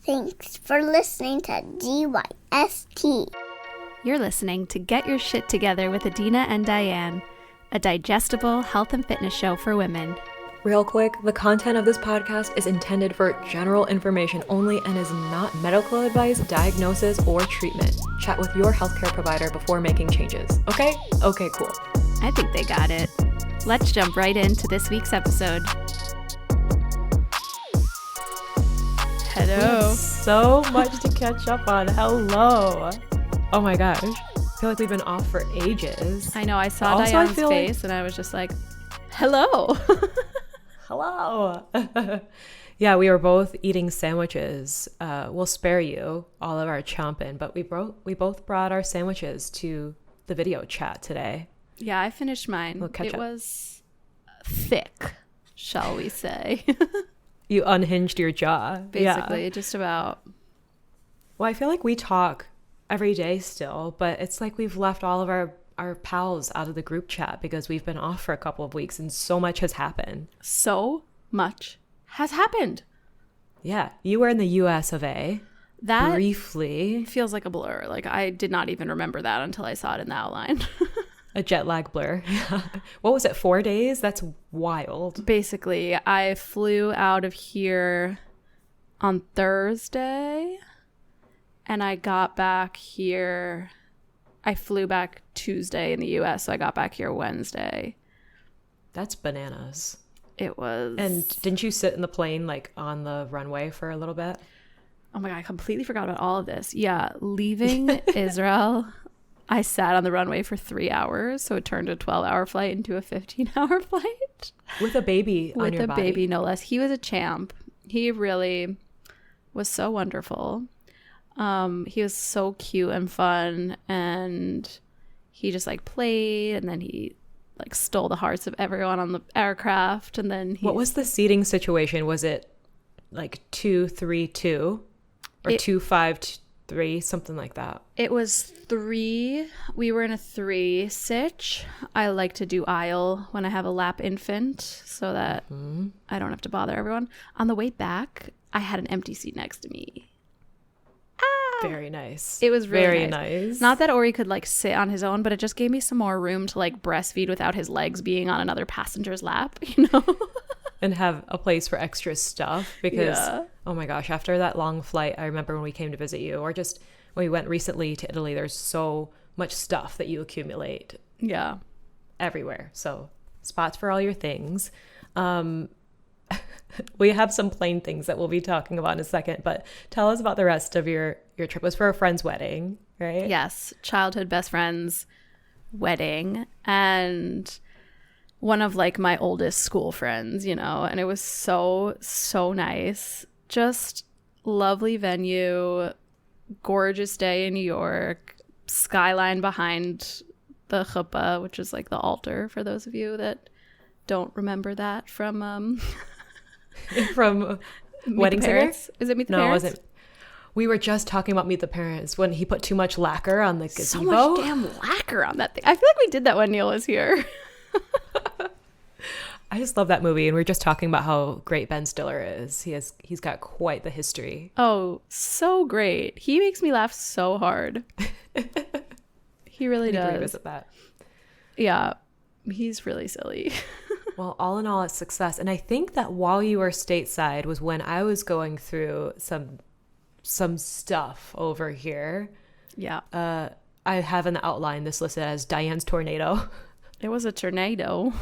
Thanks for listening to GYST. You're listening to Get Your Shit Together with Adina and Diane, a digestible health and fitness show for women. Real quick, the content of this podcast is intended for general information only and is not medical advice, diagnosis, or treatment. Chat with your healthcare provider before making changes. Okay? Okay, cool. I think they got it. Let's jump right into this week's episode. Hello. So much to catch up on. Hello. Oh my gosh. I feel like we've been off for ages. I know. I saw Diane's face and I was just like, hello. Hello. Yeah, we were both eating sandwiches. We'll spare you all of our chomping, but we both brought our sandwiches to the video chat today. Yeah, I finished mine. We'll catch up. Was thick, shall we say. You unhinged your jaw. Basically, yeah. Just about. Well, I feel like we talk every day still, but it's like we've left all of our pals out of the group chat because we've been off for a couple of weeks and so much has happened. So much has happened. Yeah. You were in the US of A. That briefly. Feels like a blur. Like I did not even remember that until I saw it in the outline. A jet lag blur. What was it, 4 days? That's wild. Basically, I flew out of here on Thursday and I got back here. I flew back Tuesday in the US, so I got back here Wednesday. That's bananas. It was. And didn't you sit in the plane like on the runway for a little bit? Oh my God, I completely forgot about all of this. Yeah, leaving Israel, I sat on the runway for 3 hours, so it turned a 12-hour flight into a 15-hour flight. With a baby on your body. With a baby, no less. He was a champ. He really was so wonderful. He was so cute and fun, and he just like played, and then he like stole the hearts of everyone on the aircraft, and then What was the seating situation? Was it like 2-3-2 or 2-5-3, something like that? It was 3. We were in a 3 STHH. I like to do aisle when I have a lap infant so that I don't have to bother everyone. On the way back, I had an empty seat next to me. Very nice. It was really very nice. Not that Ori could like sit on his own, but it just gave me some more room to like breastfeed without his legs being on another passenger's lap, you know? And have a place for extra stuff because, oh my gosh, after that long flight, I remember when we came to visit you or just when we went recently to Italy, there's so much stuff that you accumulate. Yeah. Everywhere. So spots for all your things. We have some plain things that we'll be talking about in a second, but tell us about the rest of your trip. It was for a friend's wedding, right? Yes. Childhood best friend's wedding. And one of like my oldest school friends, you know, and it was so nice. Just lovely venue, gorgeous day in New York, skyline behind the chuppah, which is like the altar for those of you that don't remember that from from Wedding Singer? Is it Meet the Parents? No, it wasn't. We were just talking about Meet the Parents when he put too much lacquer on the gazebo. So much damn lacquer on that thing. I feel like we did that when Neil was here. I just love that movie, and we were just talking about how great Ben Stiller is. He's got quite the history. Oh, so great. He makes me laugh so hard. He really does. Revisit that. Yeah, he's really silly. Well, all in all, it's success. And I think that while you were stateside was when I was going through some stuff over here. Yeah. I have in the outline this listed as Diane's tornado. It was a tornado.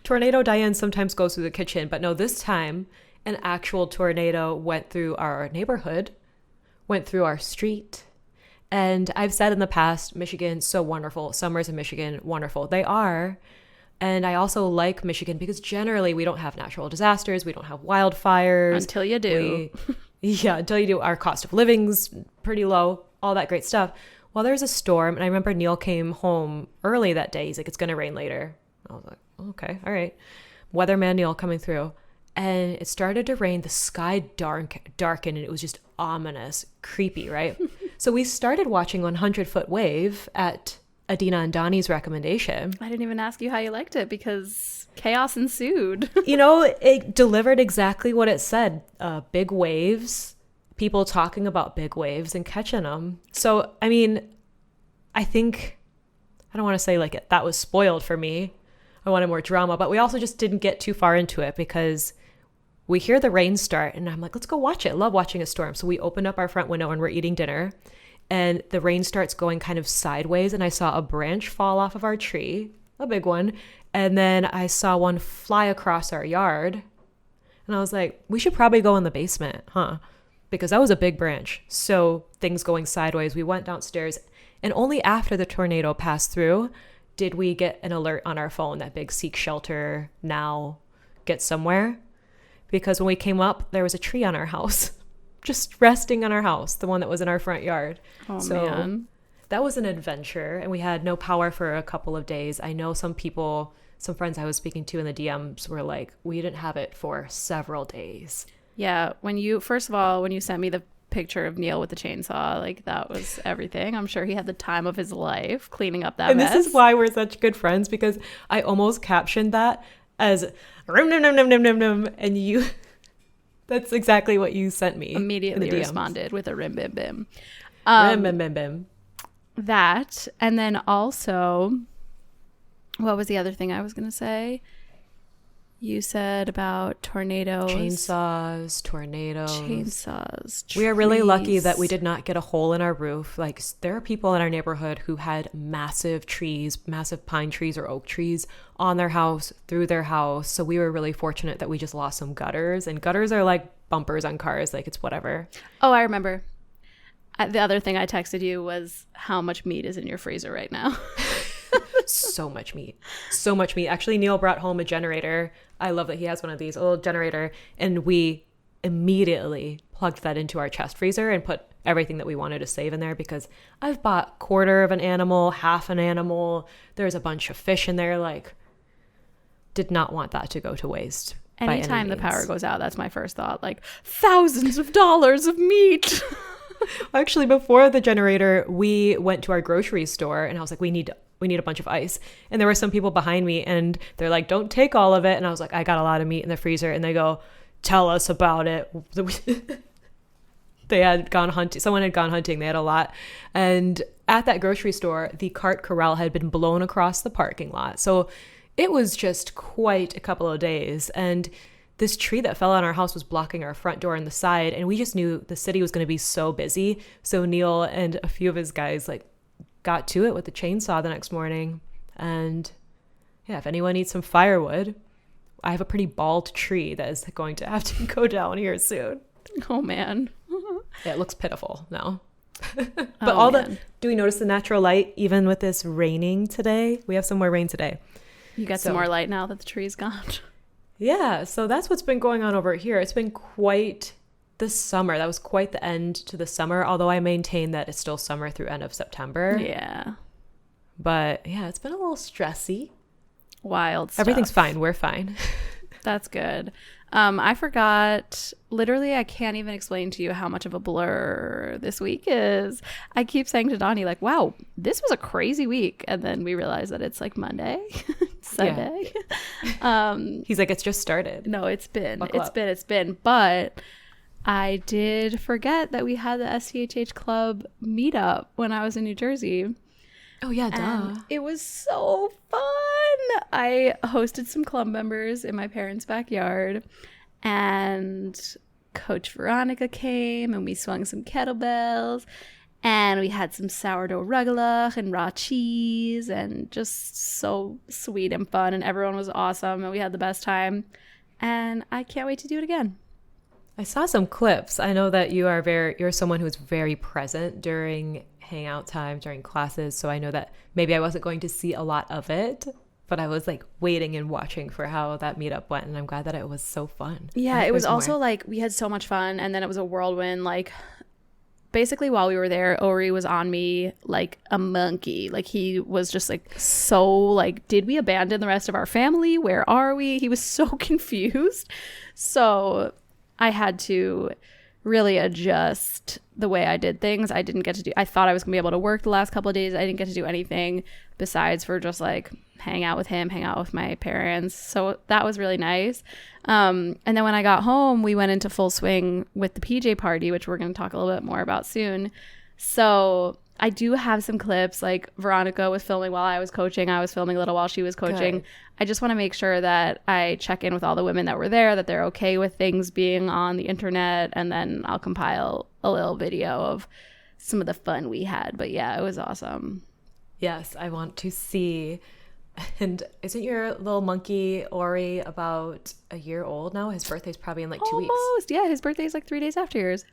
Tornado Diane sometimes goes through the kitchen, but no, this time an actual tornado went through our neighborhood, went through our street. And I've said in the past, Michigan, so wonderful. Summers in Michigan, wonderful. They are. And I also like Michigan because generally we don't have natural disasters. We don't have wildfires. Until you do. Until you do. Our cost of living's pretty low, all that great stuff. Well, there's a storm. And I remember Neil came home early that day. He's like, it's going to rain later. I was like, okay, all right. Weatherman Neil coming through. And it started to rain. The sky darkened and it was just ominous, creepy, right? So we started watching 100-Foot Wave at Adina and Donnie's recommendation. I didn't even ask you how you liked it because chaos ensued. You know, it delivered exactly what it said. Big waves, people talking about big waves and catching them. So, I mean, I think, I don't want to say like that was spoiled for me. I wanted more drama, but we also just didn't get too far into it because we hear the rain start and I'm like, let's go watch it. I love watching a storm. So we opened up our front window and we're eating dinner and the rain starts going kind of sideways and I saw a branch fall off of our tree, a big one. And then I saw one fly across our yard and I was like, we should probably go in the basement, huh? Because that was a big branch. So things going sideways. We went downstairs and only after the tornado passed through did we get an alert on our phone that big seek shelter now, get somewhere. Because when we came up, there was a tree on our house, just resting on our house, the one that was in our front yard. Oh, so man. That was an adventure. And we had no power for a couple of days. I know some people, some friends I was speaking to in the DMs were like, we didn't have it for several days. Yeah. First of all, when you sent me the picture of Neil with the chainsaw, like that was everything. I'm sure he had the time of his life cleaning up that mess. And this is why we're such good friends, because I almost captioned that as rum num num num num num num, and you that's exactly what you sent me. Immediately responded with a rim bim bim. Rim bim bim bim. That, and then also, what was the other thing I was going to say? You said about tornadoes. Tornadoes. Chainsaws. We are really lucky trees. that we did not get a hole in our roof. Like, there are people in our neighborhood who had massive trees, massive pine trees or oak trees on their house, through their house. So we were really fortunate that we just lost some gutters. And gutters are like bumpers on cars. Like, it's whatever. Oh, I remember. The other thing I texted you was how much meat is in your freezer right now. So much meat. Actually, Neil brought home a generator. I love that he has one of these, a little generator. And we immediately plugged that into our chest freezer and put everything that we wanted to save in there, because I've bought quarter of an animal, half an animal. There's a bunch of fish in there. Like, did not want that to go to waste. Anytime the power goes out, that's my first thought. Like, thousands of dollars of meat. Actually, before the generator, we went to our grocery store and I was like, we need a bunch of ice. And there were some people behind me and they're like, don't take all of it. And I was like, I got a lot of meat in the freezer. And they go, tell us about it. They had gone hunting. Someone had gone hunting. They had a lot. And at that grocery store, the cart corral had been blown across the parking lot. So it was just quite a couple of days. And this tree that fell on our house was blocking our front door and the side. And we just knew the city was going to be so busy. So Neil and a few of his guys got to it with the chainsaw the next morning. And yeah, if anyone needs some firewood, I have a pretty bald tree that is going to have to go down here soon. Oh, man. Yeah, it looks pitiful now. But do we notice the natural light even with this raining today? We have some more rain today. You got some more light now that the tree's gone. Yeah, so that's what's been going on over here. It's been quite the summer. That was quite the end to the summer, although I maintain that it's still summer through end of September. Yeah. But yeah, it's been a little stressy. Wild stuff. Everything's fine. We're fine. That's good. I forgot, literally, I can't even explain to you how much of a blur this week is. I keep saying to Donnie, like, wow, this was a crazy week. And then we realize that it's like Monday, Sunday. Yeah. He's like, it's just started. No, it's been. But I did forget that we had the STHH Club meetup when I was in New Jersey. Oh, yeah, duh. And it was so fun. I hosted some club members in my parents' backyard, and Coach Veronica came, and we swung some kettlebells, and we had some sourdough rugelach and raw cheese, and just so sweet and fun, and everyone was awesome, and we had the best time, and I can't wait to do it again. I saw some clips. I know that you're someone who's very present during hangout time, during classes. So I know that maybe I wasn't going to see a lot of it, but I was like waiting and watching for how that meetup went. And I'm glad that it was so fun. Yeah, it was also like we had so much fun. And then it was a whirlwind. Like basically while we were there, Ori was on me like a monkey. Like he was just like, so like, did we abandon the rest of our family? Where are we? He was so confused. So I had to really adjust the way I did things. I thought I was gonna be able to work the last couple of days. I didn't get to do anything besides for just like hang out with him, hang out with my parents. So that was really nice. And then when I got home, we went into full swing with the PJ party, which we're going to talk a little bit more about soon. So I do have some clips. Like Veronica was filming while I was coaching. I was filming a little while she was coaching. Good. I just want to make sure that I check in with all the women that were there, that they're okay with things being on the internet. And then I'll compile a little video of some of the fun we had. But yeah, it was awesome. Yes, I want to see. And isn't your little monkey Ori about a year old now? His birthday's probably in like 2 weeks. Almost. Yeah, his birthday's like 3 days after yours.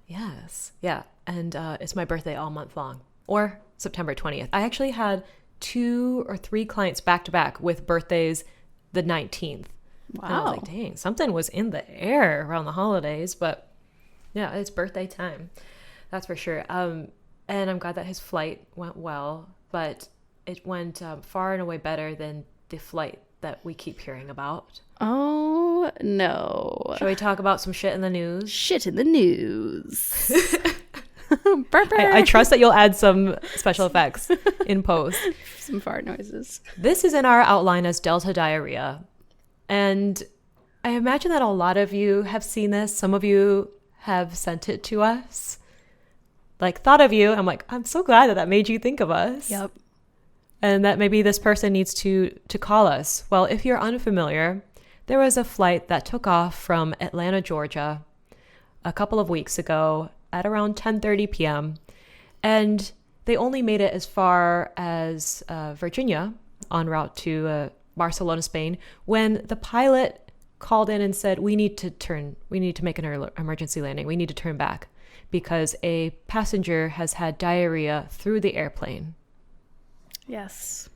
Yes. Yeah. And it's my birthday all month long, or September 20th. I actually had 2 or 3 clients back to back with birthdays the 19th. Wow. And I was like, dang, something was in the air around the holidays. But yeah, it's birthday time. That's for sure. And I'm glad that his flight went well, but it went far and away better than the flight that we keep hearing about. Oh, no. Shall we talk about some shit in the news? Shit in the news. I trust that you'll add some special effects in post. Some fart noises. This is in our outline as Delta diarrhea. And I imagine that a lot of you have seen this. Some of you have sent it to us. Like, thought of you. I'm like, I'm so glad that made you think of us. Yep. And that maybe this person needs to call us. Well, if you're unfamiliar, there was a flight that took off from Atlanta, Georgia a couple of weeks ago at around 10:30 p.m. And they only made it as far as Virginia en route to Barcelona, Spain, when the pilot called in and said, we need to make an emergency landing. We need to turn back because a passenger has had diarrhea through the airplane. Yes.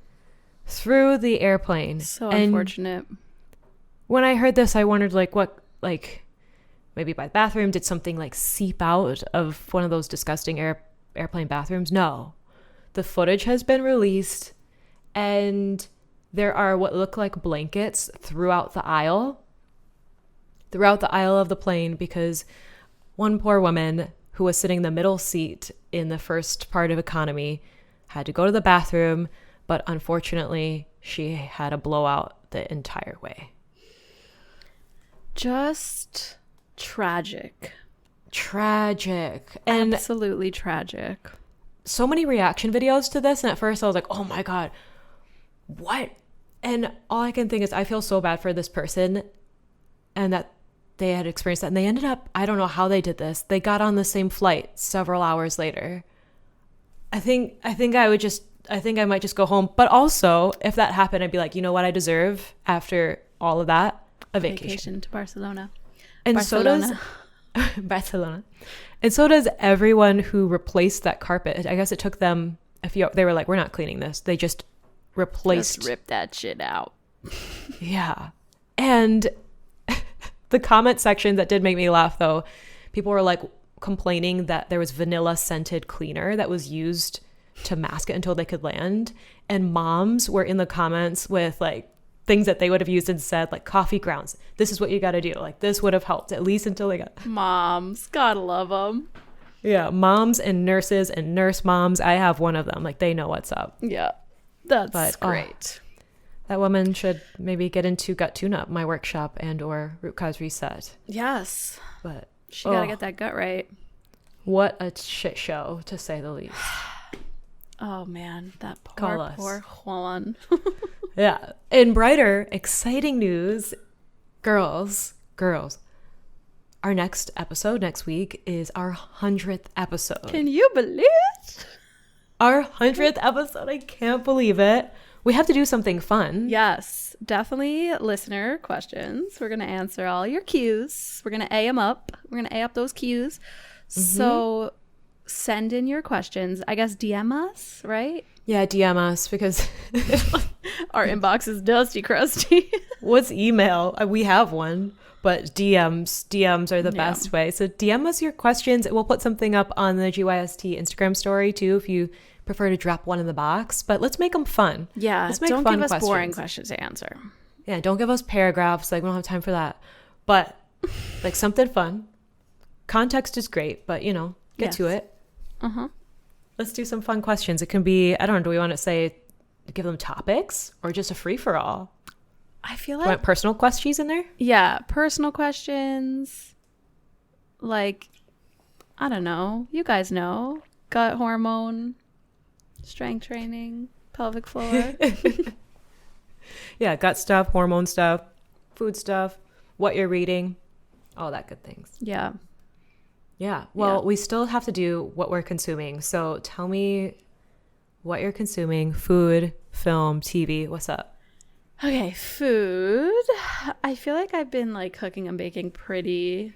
Through the airplane. So And unfortunate. when I heard this, I wondered, maybe by the bathroom, did something like seep out of one of those disgusting airplane bathrooms? No. The footage has been released, and there are what look like blankets throughout the aisle of the plane, because one poor woman who was sitting in the middle seat in the first part of economy had to go to the bathroom, but unfortunately she had a blowout the entire way. Just tragic. And absolutely tragic. so many reaction videos to this, and at first I was like, oh my god, what? And all I can think is I feel so bad for this person and that they had experienced that, and they ended up, I don't know how they did this, they got on the same flight several hours later. I think I might just go home. But also, if that happened, I'd be like, you know what I deserve after all of that? A vacation to Barcelona. And Barcelona. so does Barcelona. And so does everyone who replaced that carpet. I guess it took them they were like, we're not cleaning this. They just replaced. Just rip that shit out. Yeah. And the comment section that did make me laugh, though, people were like complaining that there was vanilla scented cleaner that was used to mask it until they could land. And moms were in the comments with like things that they would have used instead, like coffee grounds. This is what you got to do. Like, this would have helped at least until they got. Moms. Gotta love them. Yeah. Moms and nurses and nurse moms. I have one of them. Like, they know what's up. Yeah. That's great. That woman should maybe get into gut tune-up, my workshop, and or root cause reset. Yes. But she gotta get that gut right. What a shit show, to say the least. Oh man, that Call us. poor Juan. Yeah. In brighter, exciting news, girls, our next episode next week is our 100th episode. Can you believe it? Our 100th episode. I can't believe it. We have to do something fun. Yes, definitely listener questions. We're going to answer all your cues. We're going to A them up. We're going to A up those cues. Mm-hmm. So send in your questions. I guess DM us, right? Yeah, DM us, because our inbox is dusty crusty. What's email? We have one, but DMs are the best way. So DM us your questions. We'll put something up on the GYST Instagram story too, if you prefer to drop one in the box. But let's make them fun. Yeah, let's make don't fun give us questions. boring questions to answer. Yeah, don't give us paragraphs. Like, we don't have time for that. But like something fun. context is great, but get to Yes. it. Uh-huh. Let's do some fun questions. It can be, I don't know, do we want to say give them topics or just a free-for-all? I feel Do you like, want personal questions in there? yeah, personal questions. Like, I don't know. You guys know. Gut hormone, strength training, pelvic floor. Yeah, gut stuff, hormone stuff, food stuff, what you're reading, all that good things. Yeah. Yeah. Well, Yeah. we still have to do what we're consuming. So tell me what you're consuming, food, film, TV, what's up? Okay, food. I feel like I've been like cooking and baking pretty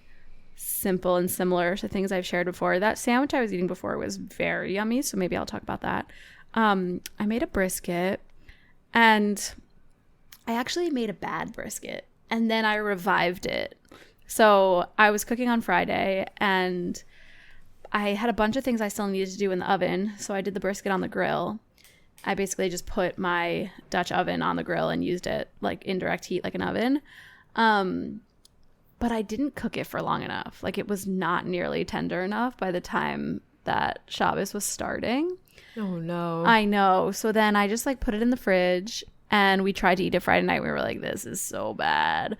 simple and similar to things I've shared before. That sandwich I was eating before was very yummy, so maybe I'll talk about that. I made a brisket, and I actually made a bad brisket, and then I revived it. So I was cooking on Friday, and I had a bunch of things I still needed to do in the oven, so I did the brisket on the grill. I basically just put my Dutch oven on the grill and used it like indirect heat like an oven. But I didn't cook it for long enough. Like, it was not nearly tender enough by the time that Shabbos was starting. Oh, no. I know. So then I just like put it in the fridge, and we tried to eat it Friday night. We were like, this is so bad.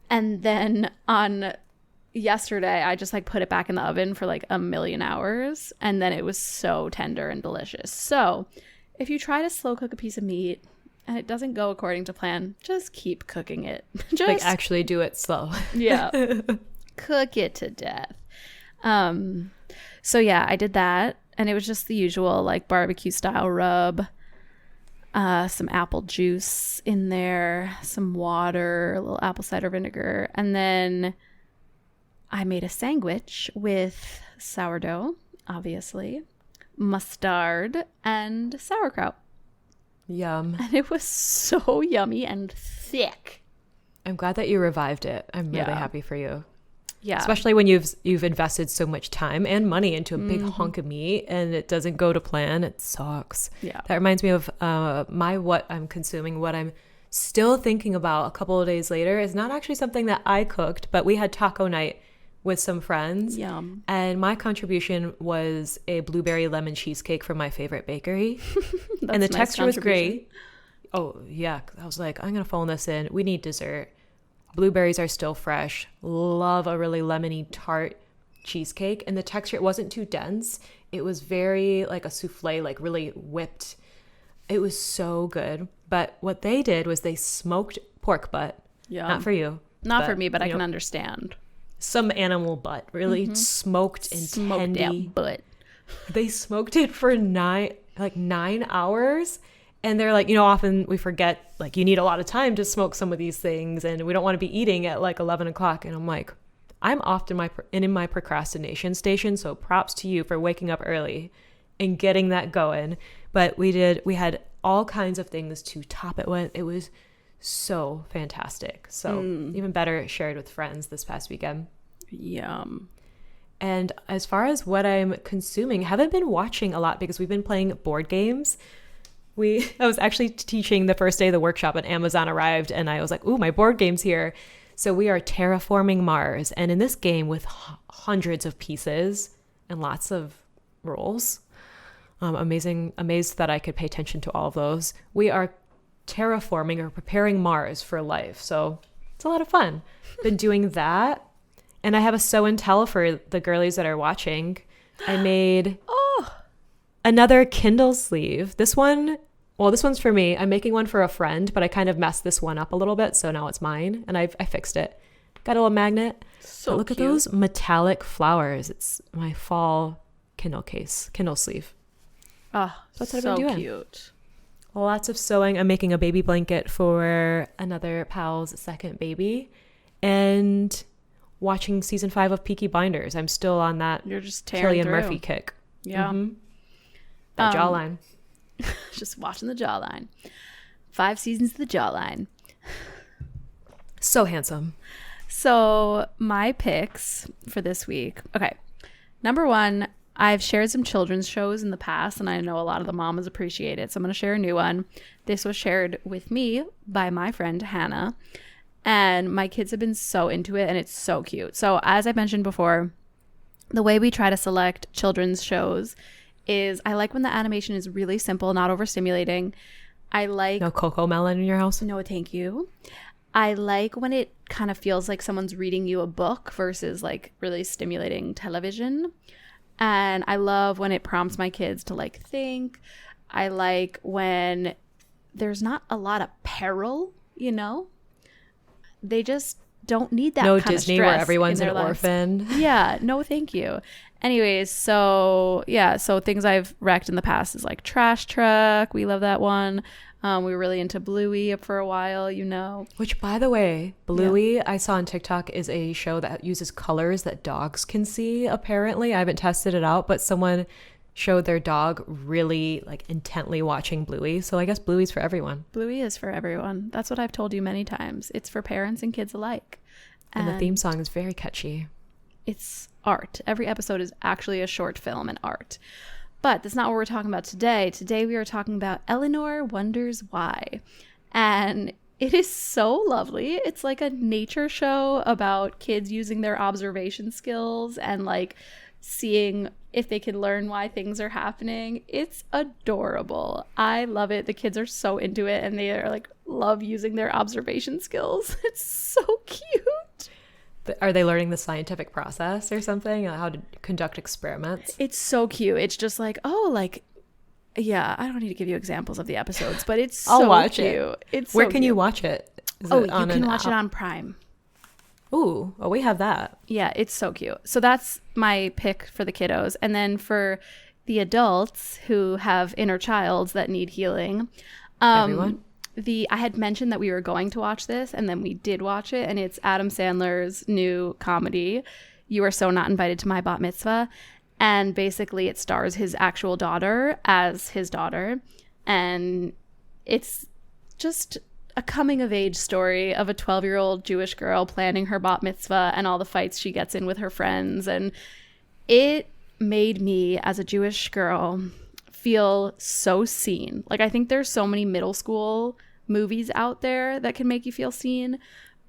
And then on yesterday, I just like put it back in the oven for like a million hours, and then it was so tender and delicious. So if you try to slow cook a piece of meat and it doesn't go according to plan, just keep cooking it. Just Like, actually do it slow. yeah, cook it to death. So yeah, I did that, and it was just the usual like barbecue style rub, some apple juice in there, some water, a little apple cider vinegar, and then I made a sandwich with sourdough, obviously, mustard, and sauerkraut. Yum. And it was so yummy and thick. I'm glad that you revived it. I'm really Yeah. happy for you. Yeah. Especially when you've invested so much time and money into a big hunk of meat and it doesn't go to plan. It sucks. Yeah. That reminds me of what I'm consuming, what I'm still thinking about a couple of days later is not actually something that I cooked, but we had taco night with some friends. Yum. And my contribution was a blueberry lemon cheesecake from my favorite bakery. And the That's a nice texture was contribution. great. Oh, yeah. I was like, I'm going to phone this in. We need dessert. Blueberries are still fresh. Love a really lemony tart cheesecake. And the texture, it wasn't too dense. It was very like a souffle, like really whipped. It was so good. But what they did was they smoked pork butt. Yum. Not for you. Not for me, but I you can know, understand. some animal butt, really smoked and Smoked tendy. out butt. They smoked it for 9 hours. And they're like, often we forget, like, you need a lot of time to smoke some of these things, and we don't want to be eating at like 11 o'clock. And I'm like, I'm often in my procrastination station, so props to you for waking up early and getting that going. But we had all kinds of things to top it with. It was so fantastic. So even better, shared with friends this past weekend. Yum. And as far as what I'm consuming, haven't been watching a lot because we've been playing board games. I was actually teaching the first day of the workshop and Amazon arrived and I was like, ooh, my board game's here. So we are terraforming Mars. And in this game with hundreds of pieces and lots of rolls, amazed that I could pay attention to all of those. We are terraforming or preparing Mars for life. So it's a lot of fun. Been doing that. And I have a show and tell for the girlies that are watching. I made another Kindle sleeve. This one's for me. I'm making one for a friend, but I kind of messed this one up a little bit, so now it's mine, and I fixed it. Got a little magnet. So But look cute. at those metallic flowers. It's my fall Kindle sleeve. Oh, That's what so I've been doing. cute. Lots of sewing. I'm making a baby blanket for another pal's second baby, and watching season 5 of Peaky Blinders. I'm still on that You're just tearing Cillian through. Murphy kick. Yeah. That jawline. Just watching the jawline. 5 seasons of the jawline. So handsome. So my picks for this week. Okay. Number 1, I've shared some children's shows in the past, and I know a lot of the mamas appreciate it. So I'm going to share a new one. This was shared with me by my friend Hannah, and my kids have been so into it, and it's so cute. So as I mentioned before, the way we try to select children's shows is I like when the animation is really simple, not overstimulating. I like No Coco Melon in your house? no thank you. I like when it kind of feels like someone's reading you a book versus like really stimulating television. And I love when it prompts my kids to like think. I like when there's not a lot of peril, you know? They just don't need that No kind Disney of stress where everyone's in an their lives. orphan. Yeah, no thank you. Anyways, so yeah, so things I've wrecked in the past is like Trash Truck. We love that one. We were really into Bluey for a while, you know. Which, by the way, Bluey, I saw on TikTok, is a show that uses colors that dogs can see, apparently. I haven't tested it out, but someone showed their dog really like intently watching Bluey. So I guess Bluey's for everyone. Bluey is for everyone. That's what I've told you many times. It's for parents and kids alike. And the theme song is very catchy. It's art. Every episode is actually a short film and art. But that's not what we're talking about today. Today we are talking about Eleanor Wonders Why. And it is so lovely. It's like a nature show about kids using their observation skills and like seeing if they can learn why things are happening. It's adorable. I love it. The kids are so into it and they are like love using their observation skills. It's so cute. Are they learning the scientific process or something? How to conduct experiments? It's so cute. It's just like, oh, like, yeah, I don't need to give you examples of the episodes, but it's so I'll watch cute. it. It's Where so can cute. you watch it? Is Oh, it you on can an watch it app? on Prime. Ooh, well, we have that. Yeah, it's so cute. So that's my pick for the kiddos. And then for the adults who have inner childs that need healing. Everyone? I had mentioned that we were going to watch this, and then we did watch it, and it's Adam Sandler's new comedy, You Are So Not Invited to My Bat Mitzvah. And basically it stars his actual daughter as his daughter. And it's just a coming of age story of a 12-year-old Jewish girl planning her bat mitzvah and all the fights she gets in with her friends. And it made me, as a Jewish girl, feel so seen. Like, I think there's so many middle school movies out there that can make you feel seen,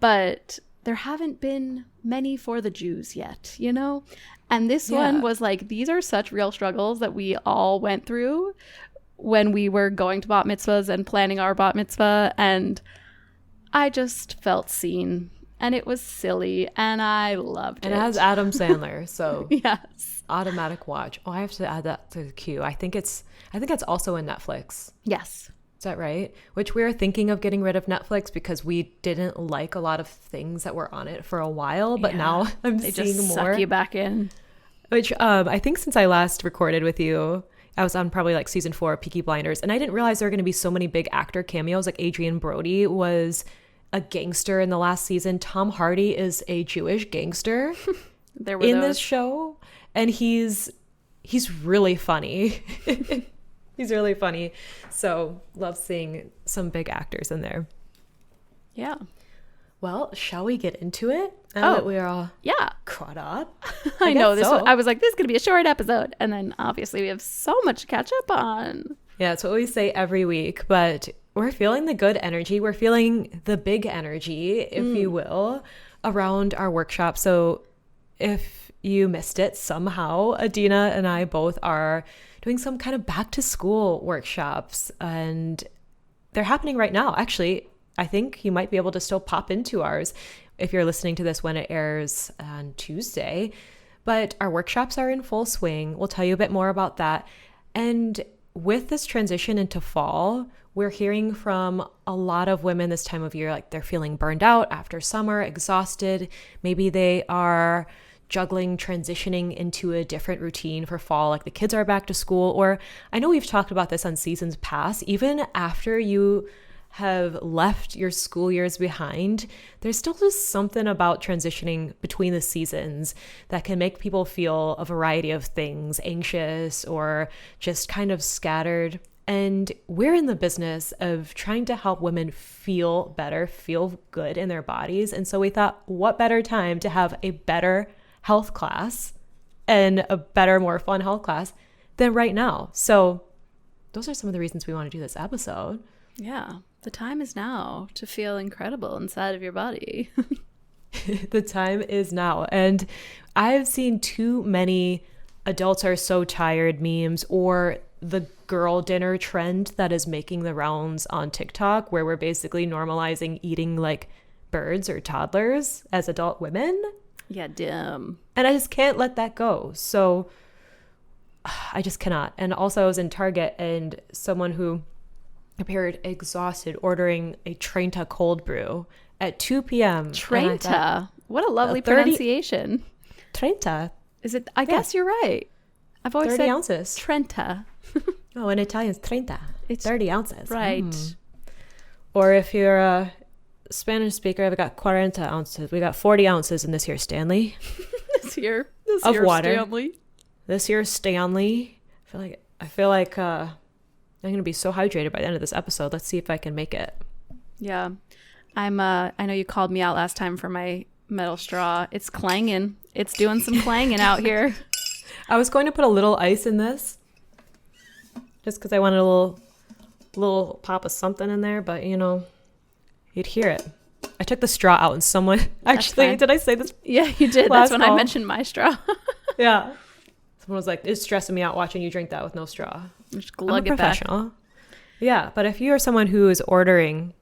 but there haven't been many for the Jews yet, you know? And this one was like, these are such real struggles that we all went through when we were going to bat mitzvahs and planning our bat mitzvah, and I just felt seen, and it was silly, and I loved it. And it has Adam Sandler, so Yes. automatic watch. Oh, I have to add that to the queue. I think it's also in Netflix. Yes. Is that right? Which we are thinking of getting rid of Netflix because we didn't like a lot of things that were on it for a while, but now I'm They seeing just more. suck you back in. Which I think since I last recorded with you, I was on probably like season 4 of Peaky Blinders, and I didn't realize there were going to be so many big actor cameos. Like Adrian Brody was a gangster in the last season. Tom Hardy is a Jewish gangster There were in those. this show, and he's really funny. He's really funny. So love seeing some big actors in there. Yeah. Well, shall we get into it? Now that we're all Yeah. caught up. I know guess this. so. I was like, this is going to be a short episode. And then obviously we have so much to catch up on. Yeah, it's what we say every week, but we're feeling the good energy. We're feeling the big energy, if you will, around our workshop. So if you missed it somehow, Adina and I both are doing some kind of back to school workshops, and they're happening right now. Actually, I think you might be able to still pop into ours if you're listening to this when it airs on Tuesday. But our workshops are in full swing. We'll tell you a bit more about that. And with this transition into fall, we're hearing from a lot of women this time of year, like they're feeling burned out after summer, exhausted. Maybe they are juggling transitioning into a different routine for fall, like the kids are back to school. Or I know we've talked about this on seasons past, even after you have left your school years behind, there's still just something about transitioning between the seasons that can make people feel a variety of things, anxious or just kind of scattered. And we're in the business of trying to help women feel better, feel good in their bodies. And so we thought, what better time to have a better health class and a better, more fun health class than right now. So those are some of the reasons we want to do this episode. Yeah. The time is now to feel incredible inside of your body. The time is now. And I've seen too many adults are so tired memes, or the girl dinner trend that is making the rounds on TikTok, where we're basically normalizing eating like birds or toddlers as adult women. Yeah, dim. And I just can't let that go. So I just cannot. And also I was in Target, and someone who appeared exhausted ordering a Trenta cold brew at 2 p.m. Trenta. What a lovely 30 pronunciation. Trenta. Is it? I guess you're right. I've always 30 said ounces. Trenta. Oh, in Italian, it's trenta. It's 30 ounces. Right. Or if you're a Spanish speaker, I've got 40 ounces. We got 40 ounces in this here Stanley. This year Of water. Stanley. This here Stanley. I feel like I'm going to be so hydrated by the end of this episode. Let's see if I can make it. Yeah. I know you called me out last time for my metal straw. It's clanging. It's doing some clanging out here. I was going to put a little ice in this, just because I wanted a little pop of something in there, but you'd hear it. I took the straw out, and someone actually, did I say this? Yeah, you did. That's when I mentioned my straw. Yeah. Someone was like, it's stressing me out watching you drink that with no straw. Just glug it back. Professional. Yeah, but if you are someone who is ordering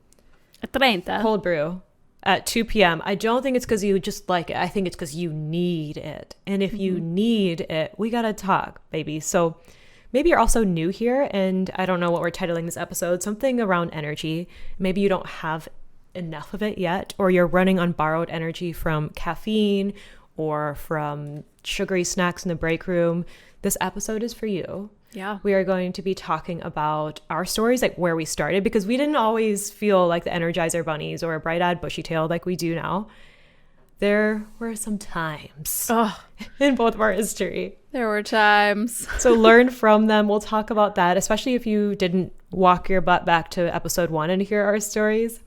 Trenta. cold brew at 2 p.m., I don't think it's because you just like it. I think it's because you need it. And if you need it, we got to talk, baby. So maybe you're also new here, and I don't know what we're titling this episode, something around energy. Maybe you don't have enough of it yet, or you're running on borrowed energy from caffeine or from sugary snacks in the break room. This episode is for you. Yeah. We are going to be talking about our stories, like where we started, because we didn't always feel like the Energizer bunnies or bright-eyed bushy-tailed like we do now. There were some times in both of our history. There were times. So learn from them. We'll talk about that, especially if you didn't walk your butt back to episode 1 and hear our stories.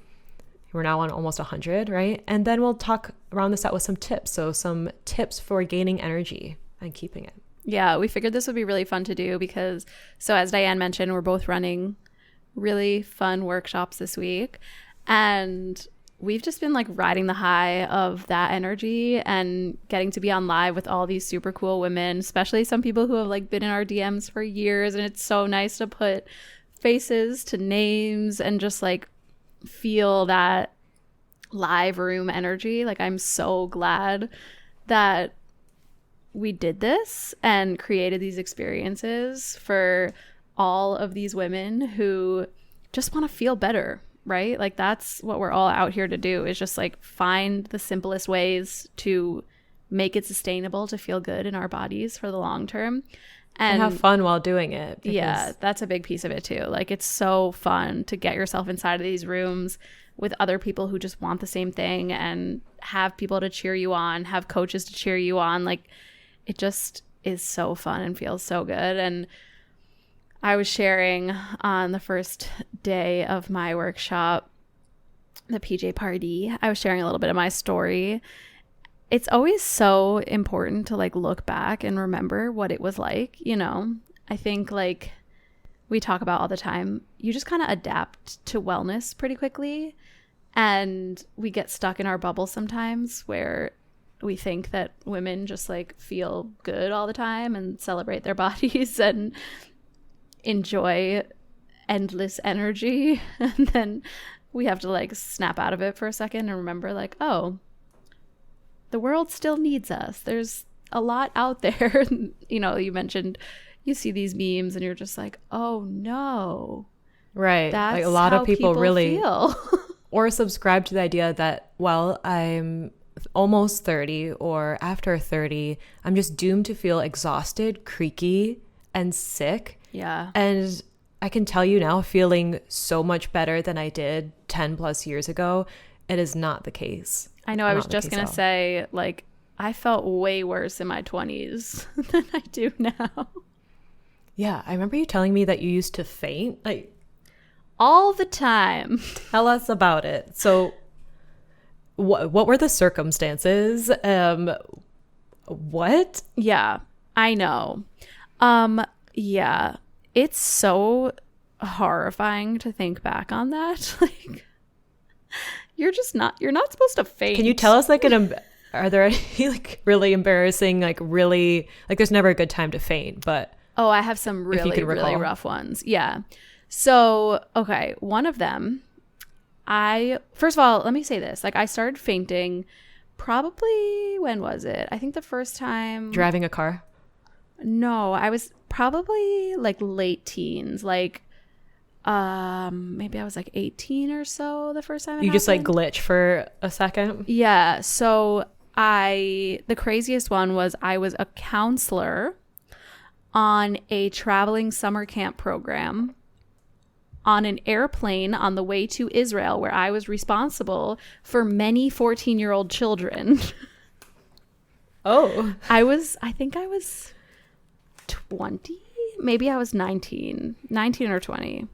We're now on almost 100, right? And then we'll talk around this out with some tips. So some tips for gaining energy and keeping it. Yeah, we figured this would be really fun to do because, so as Diane mentioned, we're both running really fun workshops this week. And we've just been like riding the high of that energy and getting to be on live with all these super cool women, especially some people who have like been in our DMs for years. And it's so nice to put faces to names and just like feel that live room energy. Like, I'm so glad that we did this and created these experiences for all of these women who just want to feel better, right? Like, that's what we're all out here to do, is just like find the simplest ways to make it sustainable to feel good in our bodies for the long term. And have fun while doing it. Yeah, that's a big piece of it too. Like, it's so fun to get yourself inside of these rooms with other people who just want the same thing and have people to cheer you on, have coaches to cheer you on. Like, it just is so fun and feels so good. And I was sharing on the first day of my workshop, the PJ Party, I was sharing a little bit of my story. It's always so important to like look back and remember what it was like, you know? I think like we talk about all the time, you just kind of adapt to wellness pretty quickly. And we get stuck in our bubble sometimes where we think that women just like feel good all the time and celebrate their bodies and enjoy endless energy. And then we have to like snap out of it for a second and remember like, oh, the world still needs us. There's a lot out there. You know, you mentioned you see these memes and you're just like, oh no. Right. That's like a lot of people really feel. or subscribe to the idea that, well, I'm almost 30 or after 30, I'm just doomed to feel exhausted, creaky, and sick. Yeah. And I can tell you now, feeling so much better than I did 10 plus years ago, it is not the case. I know. I was just going to say, like, I felt way worse in my 20s than I do now. Yeah. I remember you telling me that you used to faint, like, all the time. Tell us about it. So what were the circumstances? What? Yeah, I know. Yeah, it's so horrifying to think back on that. Like, You're not supposed to faint. Can you tell us like are there any like really embarrassing, like really, like there's never a good time to faint, but Oh, I have some really, really rough ones. Yeah. So, okay, one of them, first of all, let me say this. Like, I started fainting probably, when was it? I think the first time. Driving a car? No, I was probably like late teens. Like, maybe I was like 18 or so the first time it You just like happened. glitch for a second? Yeah. So, the craziest one was I was a counselor on a traveling summer camp program on an airplane on the way to Israel, where I was responsible for many 14-year-old children. Oh. I think I was 20. Maybe I was 19 or 20.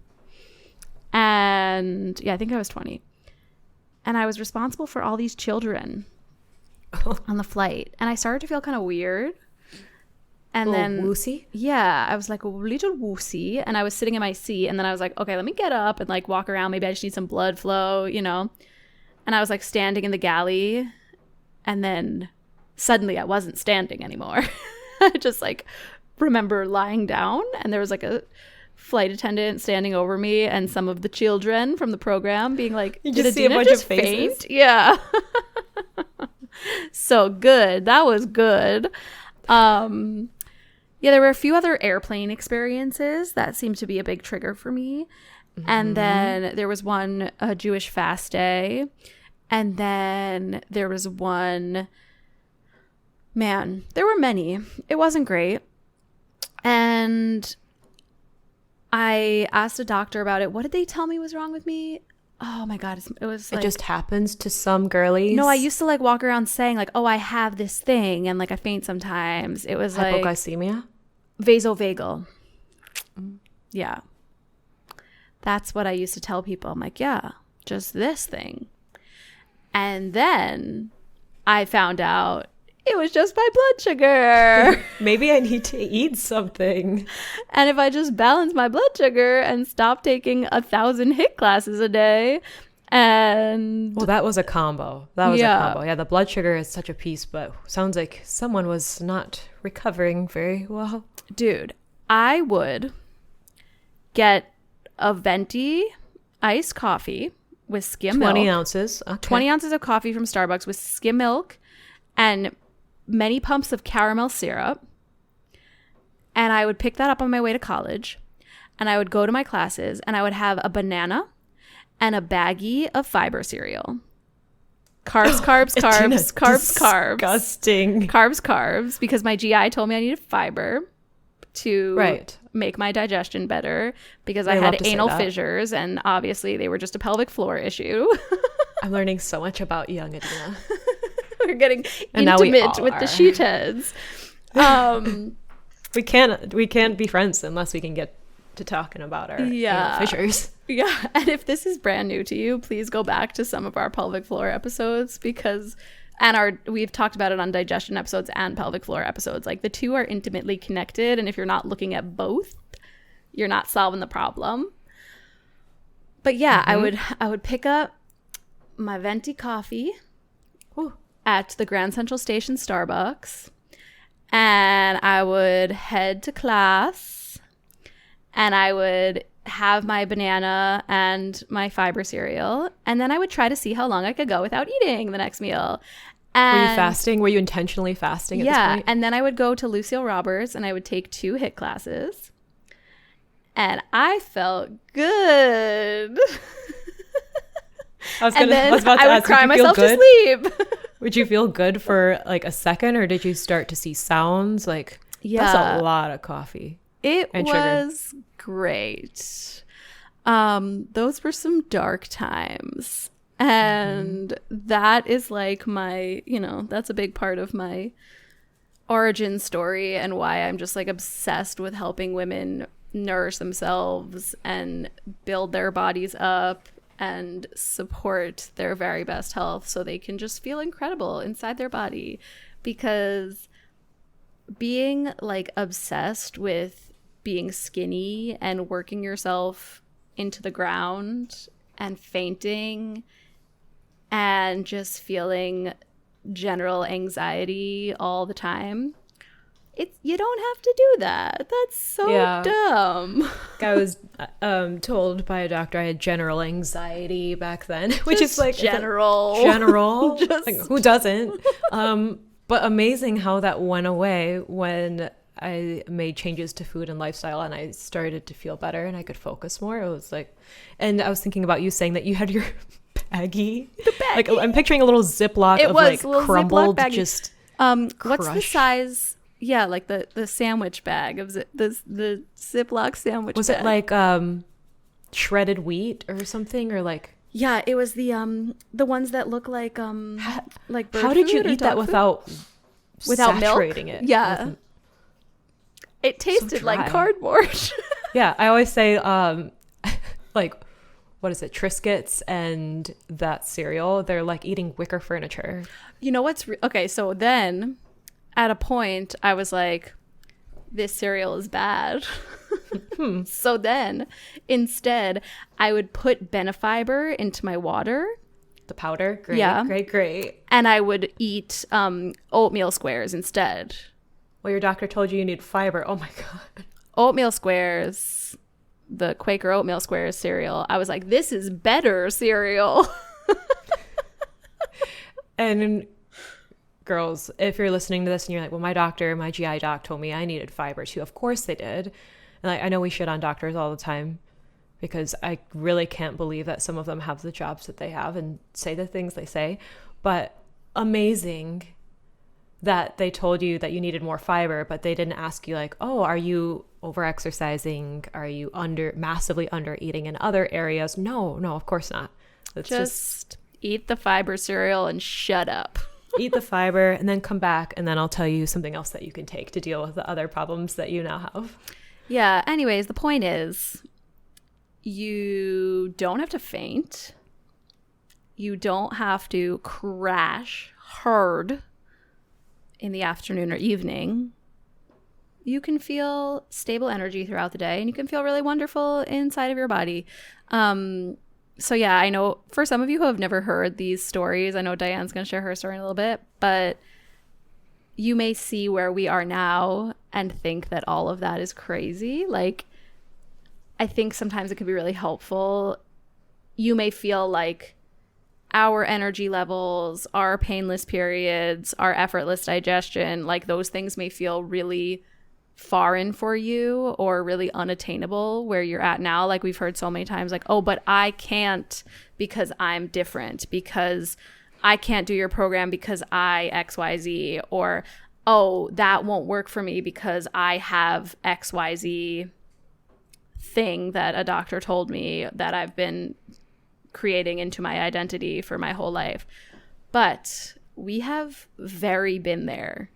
And yeah, I think I was 20. And I was responsible for all these children on the flight. And I started to feel kind of weird. And then woosy? Yeah, I was like a little woosy, and I was sitting in my seat, and then I was like, okay, let me get up and like walk around. Maybe I just need some blood flow, you know? And I was like standing in the galley, and then suddenly I wasn't standing anymore. I just like remember lying down, and there was like a flight attendant standing over me, and some of the children from the program being like, you did just see Adina a bunch just of faces? faint? Yeah. So good. That was good. Yeah, there were a few other airplane experiences that seemed to be a big trigger for me. Mm-hmm. And then there was one, a Jewish fast day. And then there was one, man, there were many. It wasn't great. And I asked a doctor about it. What did they tell me was wrong with me? Oh my God. It was like, it just happens to some girlies. No, I used to like walk around saying like, oh, I have this thing. And like I faint sometimes. It was like hypoglycemia? Vasovagal. Yeah. That's what I used to tell people. I'm like, yeah, just this thing. And then I found out it was just my blood sugar. Maybe I need to eat something. And if I just balance my blood sugar and stop taking 1,000 HIIT classes a day, and well, that was a combo. A combo. Yeah, the blood sugar is such a piece, but sounds like someone was not recovering very well. Dude, I would get a venti iced coffee with skim milk. 20 ounces. Okay. 20 ounces of coffee from Starbucks with skim milk and many pumps of caramel syrup. And I would pick that up on my way to college. And I would go to my classes and I would have a banana and a baggie of fiber cereal. Carbs, carbs, carbs, carbs, carbs. Disgusting. Carbs, carbs, because my GI told me I needed fiber to make my digestion better, because I had anal fissures, and obviously they were just a pelvic floor issue. I'm learning so much about young Adina. We're getting intimate with the sheet heads. We can't be friends unless we can get to talking about our anal fissures. Yeah, and if this is brand new to you, please go back to some of our pelvic floor episodes, we've talked about it on digestion episodes and pelvic floor episodes. Like, the two are intimately connected, and if you're not looking at both, you're not solving the problem. But yeah, I would pick up my venti coffee at the Grand Central Station Starbucks, and I would head to class, and I would have my banana and my fiber cereal, and then I would try to see how long I could go without eating the next meal. And were you fasting? Were you intentionally fasting at this point? And then I would go to Lucille Roberts and I would take 2 HIIT classes, and I felt good. I was about to ask, I would cry myself to sleep. Would you feel good for like a second, or did you start to see sounds? Like, that's a lot of coffee. It was great. Those were some dark times. And that is like my, that's a big part of my origin story, and why I'm just like obsessed with helping women nourish themselves and build their bodies up and support their very best health so they can just feel incredible inside their body. Because being like obsessed with being skinny and working yourself into the ground and fainting and just feeling general anxiety all the time. You don't have to do that. That's so dumb. I was told by a doctor I had general anxiety back then, which Just is like general. Like, who doesn't? But amazing how that went away when I made changes to food and lifestyle, and I started to feel better and I could focus more. It was like, and I was thinking about you saying that you had your baggie. The baggie. Like, I'm picturing a little Ziploc of like crumbled, just what's the size? Yeah, like the sandwich bag of the Ziploc sandwich was bag. It like shredded wheat or something, or like? Yeah, it was the ones that look like bird how did you food eat that food? without saturating milk? it? Yeah, it tasted like cardboard. Yeah, I always say like, what is it, Triscuits and that cereal, they're like eating wicker furniture. You know what's okay, so then at a point I was like, this cereal is bad. So then instead I would put Benefiber into my water, the powder. Great. Yeah. Great. and I would eat oatmeal squares instead. Well, your doctor told you need fiber. Oh my god. Oatmeal squares, the Quaker oatmeal squares cereal. I was like, this is better cereal. And girls, if you're listening to this and you're like, well, my GI doc told me I needed fiber too. Of course they did. And I know we shit on doctors all the time because I really can't believe that some of them have the jobs that they have and say the things they say. But amazing that they told you that you needed more fiber, but they didn't ask you like, oh, are you over exercising? Are you massively under eating in other areas? No, of course not. It's just eat the fiber cereal and shut up. Eat the fiber and then come back, and then I'll tell you something else that you can take to deal with the other problems that you now have. Yeah, anyways, the point is you don't have to faint. You don't have to crash hard in the afternoon or evening. You can feel stable energy throughout the day, and you can feel really wonderful inside of your body. So yeah, I know for some of you who have never heard these stories, I know Diane's going to share her story in a little bit, but you may see where we are now and think that all of that is crazy. Like, I think sometimes it can be really helpful. You may feel like our energy levels, our painless periods, our effortless digestion, like those things may feel really foreign for you or really unattainable where you're at now. Like we've heard so many times, like, oh, but I can't because I'm different, because I can't do your program because I XYZ, or oh, that won't work for me because I have XYZ thing that a doctor told me that I've been creating into my identity for my whole life. But we have very been there.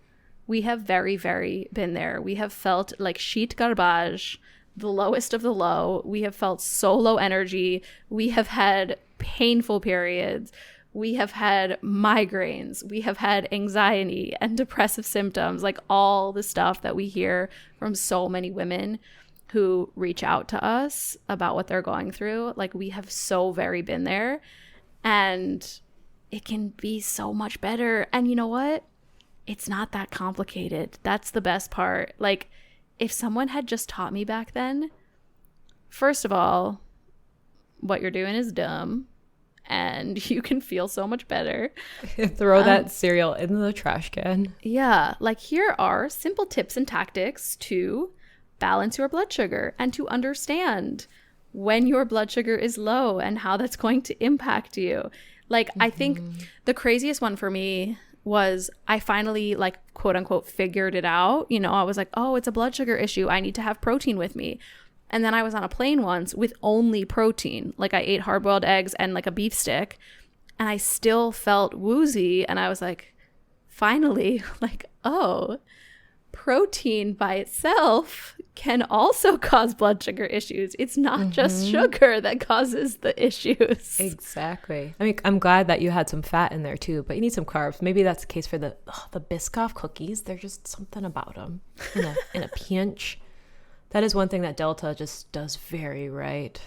We have very, very been there. We have felt like shit garbage, the lowest of the low. We have felt so low energy. We have had painful periods. We have had migraines. We have had anxiety and depressive symptoms, like all the stuff that we hear from so many women who reach out to us about what they're going through. Like we have so very been there, and it can be so much better. And you know what? It's not that complicated. That's the best part. Like, if someone had just taught me back then, first of all, what you're doing is dumb and you can feel so much better. Throw that cereal in the trash can. Yeah. Like, here are simple tips and tactics to balance your blood sugar and to understand when your blood sugar is low and how that's going to impact you. Like, I think the craziest one for me was I finally, like, quote unquote, figured it out. You know, I was like, oh, it's a blood sugar issue. I need to have protein with me. And then I was on a plane once with only protein. Like, I ate hard-boiled eggs and like a beef stick, and I still felt woozy. And I was like, finally, like, oh, protein by itself can also cause blood sugar issues. It's not just sugar that causes the issues. Exactly. I mean, I'm glad that you had some fat in there too, but you need some carbs. Maybe that's the case for the Biscoff cookies. They're just something about them in a pinch. That is one thing that Delta just does very right.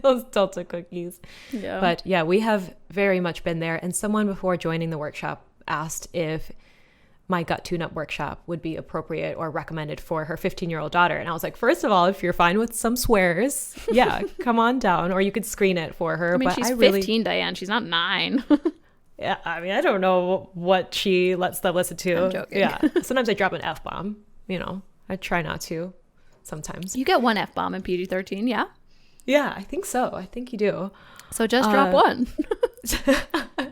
Those Delta cookies. Yeah. But yeah, we have very much been there. And someone before joining the workshop asked if my gut tune-up workshop would be appropriate or recommended for her 15-year-old daughter. And I was like, first of all, if you're fine with some swears, yeah, come on down. Or you could screen it for her. I mean, but she's 15, Diane. She's not 9. Yeah, I mean, I don't know what she lets them listen to. I'm joking. Yeah. Sometimes I drop an F-bomb. You know, I try not to sometimes. You get one F-bomb in PG-13, yeah? Yeah, I think so. I think you do. So just drop one.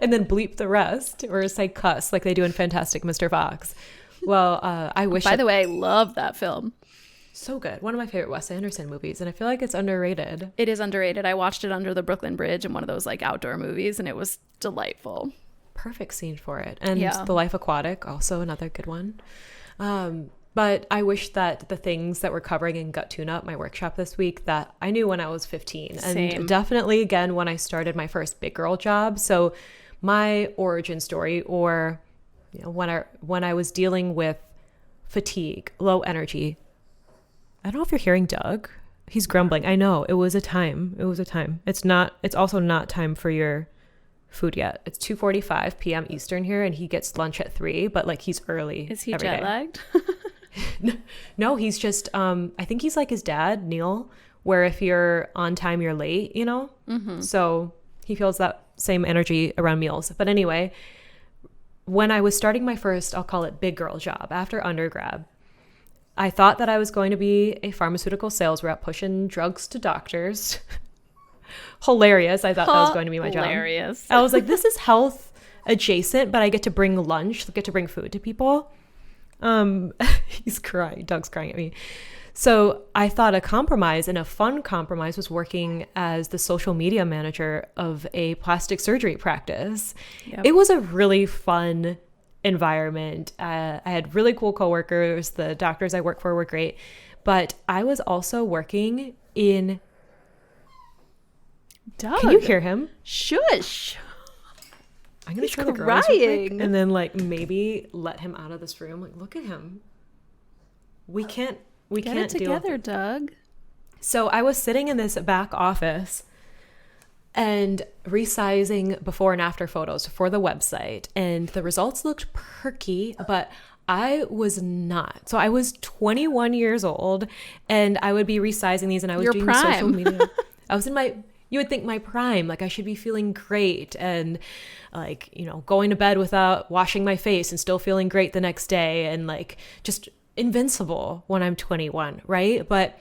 And then bleep the rest or say cuss like they do in Fantastic Mr. Fox. Well, I wish. By the way, love that film. So good. One of my favorite Wes Anderson movies. And I feel like it's underrated. It is underrated. I watched it under the Brooklyn Bridge in one of those like outdoor movies, and it was delightful. Perfect scene for it. And Yeah. The Life Aquatic, also another good one. But I wish that the things that we're covering in Gut Tune-Up, my workshop this week, that I knew when I was 15. And Same. definitely, again, when I started my first big girl job. So my origin story, or you know, when I was dealing with fatigue, low energy. I don't know if you're hearing Doug. He's grumbling. I know. It was a time. It's also not time for your food yet. It's 2:45 p.m. Eastern here, and he gets lunch at 3, but like he's early. Is he every jet day. lagged? No, he's just I think he's like his dad, Neil, where if you're on time, you're late, you know? Mm-hmm. So he feels that same energy around meals. But anyway, when I was starting my first, I'll call it big girl job after undergrad, I thought that I was going to be a pharmaceutical sales rep pushing drugs to doctors. Hilarious. I thought that was going to be my job. Hilarious. I was like, this is health adjacent, but I get to bring lunch, get to bring food to people. He's crying. Doug's crying at me. So I thought a compromise, and a fun compromise, was working as the social media manager of a plastic surgery practice. Yep. It was a really fun environment. I had really cool coworkers. The doctors I work for were great, but I was also working in. Doug. Can you hear him? Shush. I'm gonna He's turn the garage real quick, crying. and then like maybe let him out of this room. Like, look at him. We can't Get it deal with together, Doug. So I was sitting in this back office and resizing before and after photos for the website, and the results looked perky, but I was not. So I was 21 years old, and I would be resizing these, and I was Your doing prime. social media. I was in my, you would think my prime, like I should be feeling great and like, you know, going to bed without washing my face and still feeling great the next day, and like just invincible when I'm 21, right? But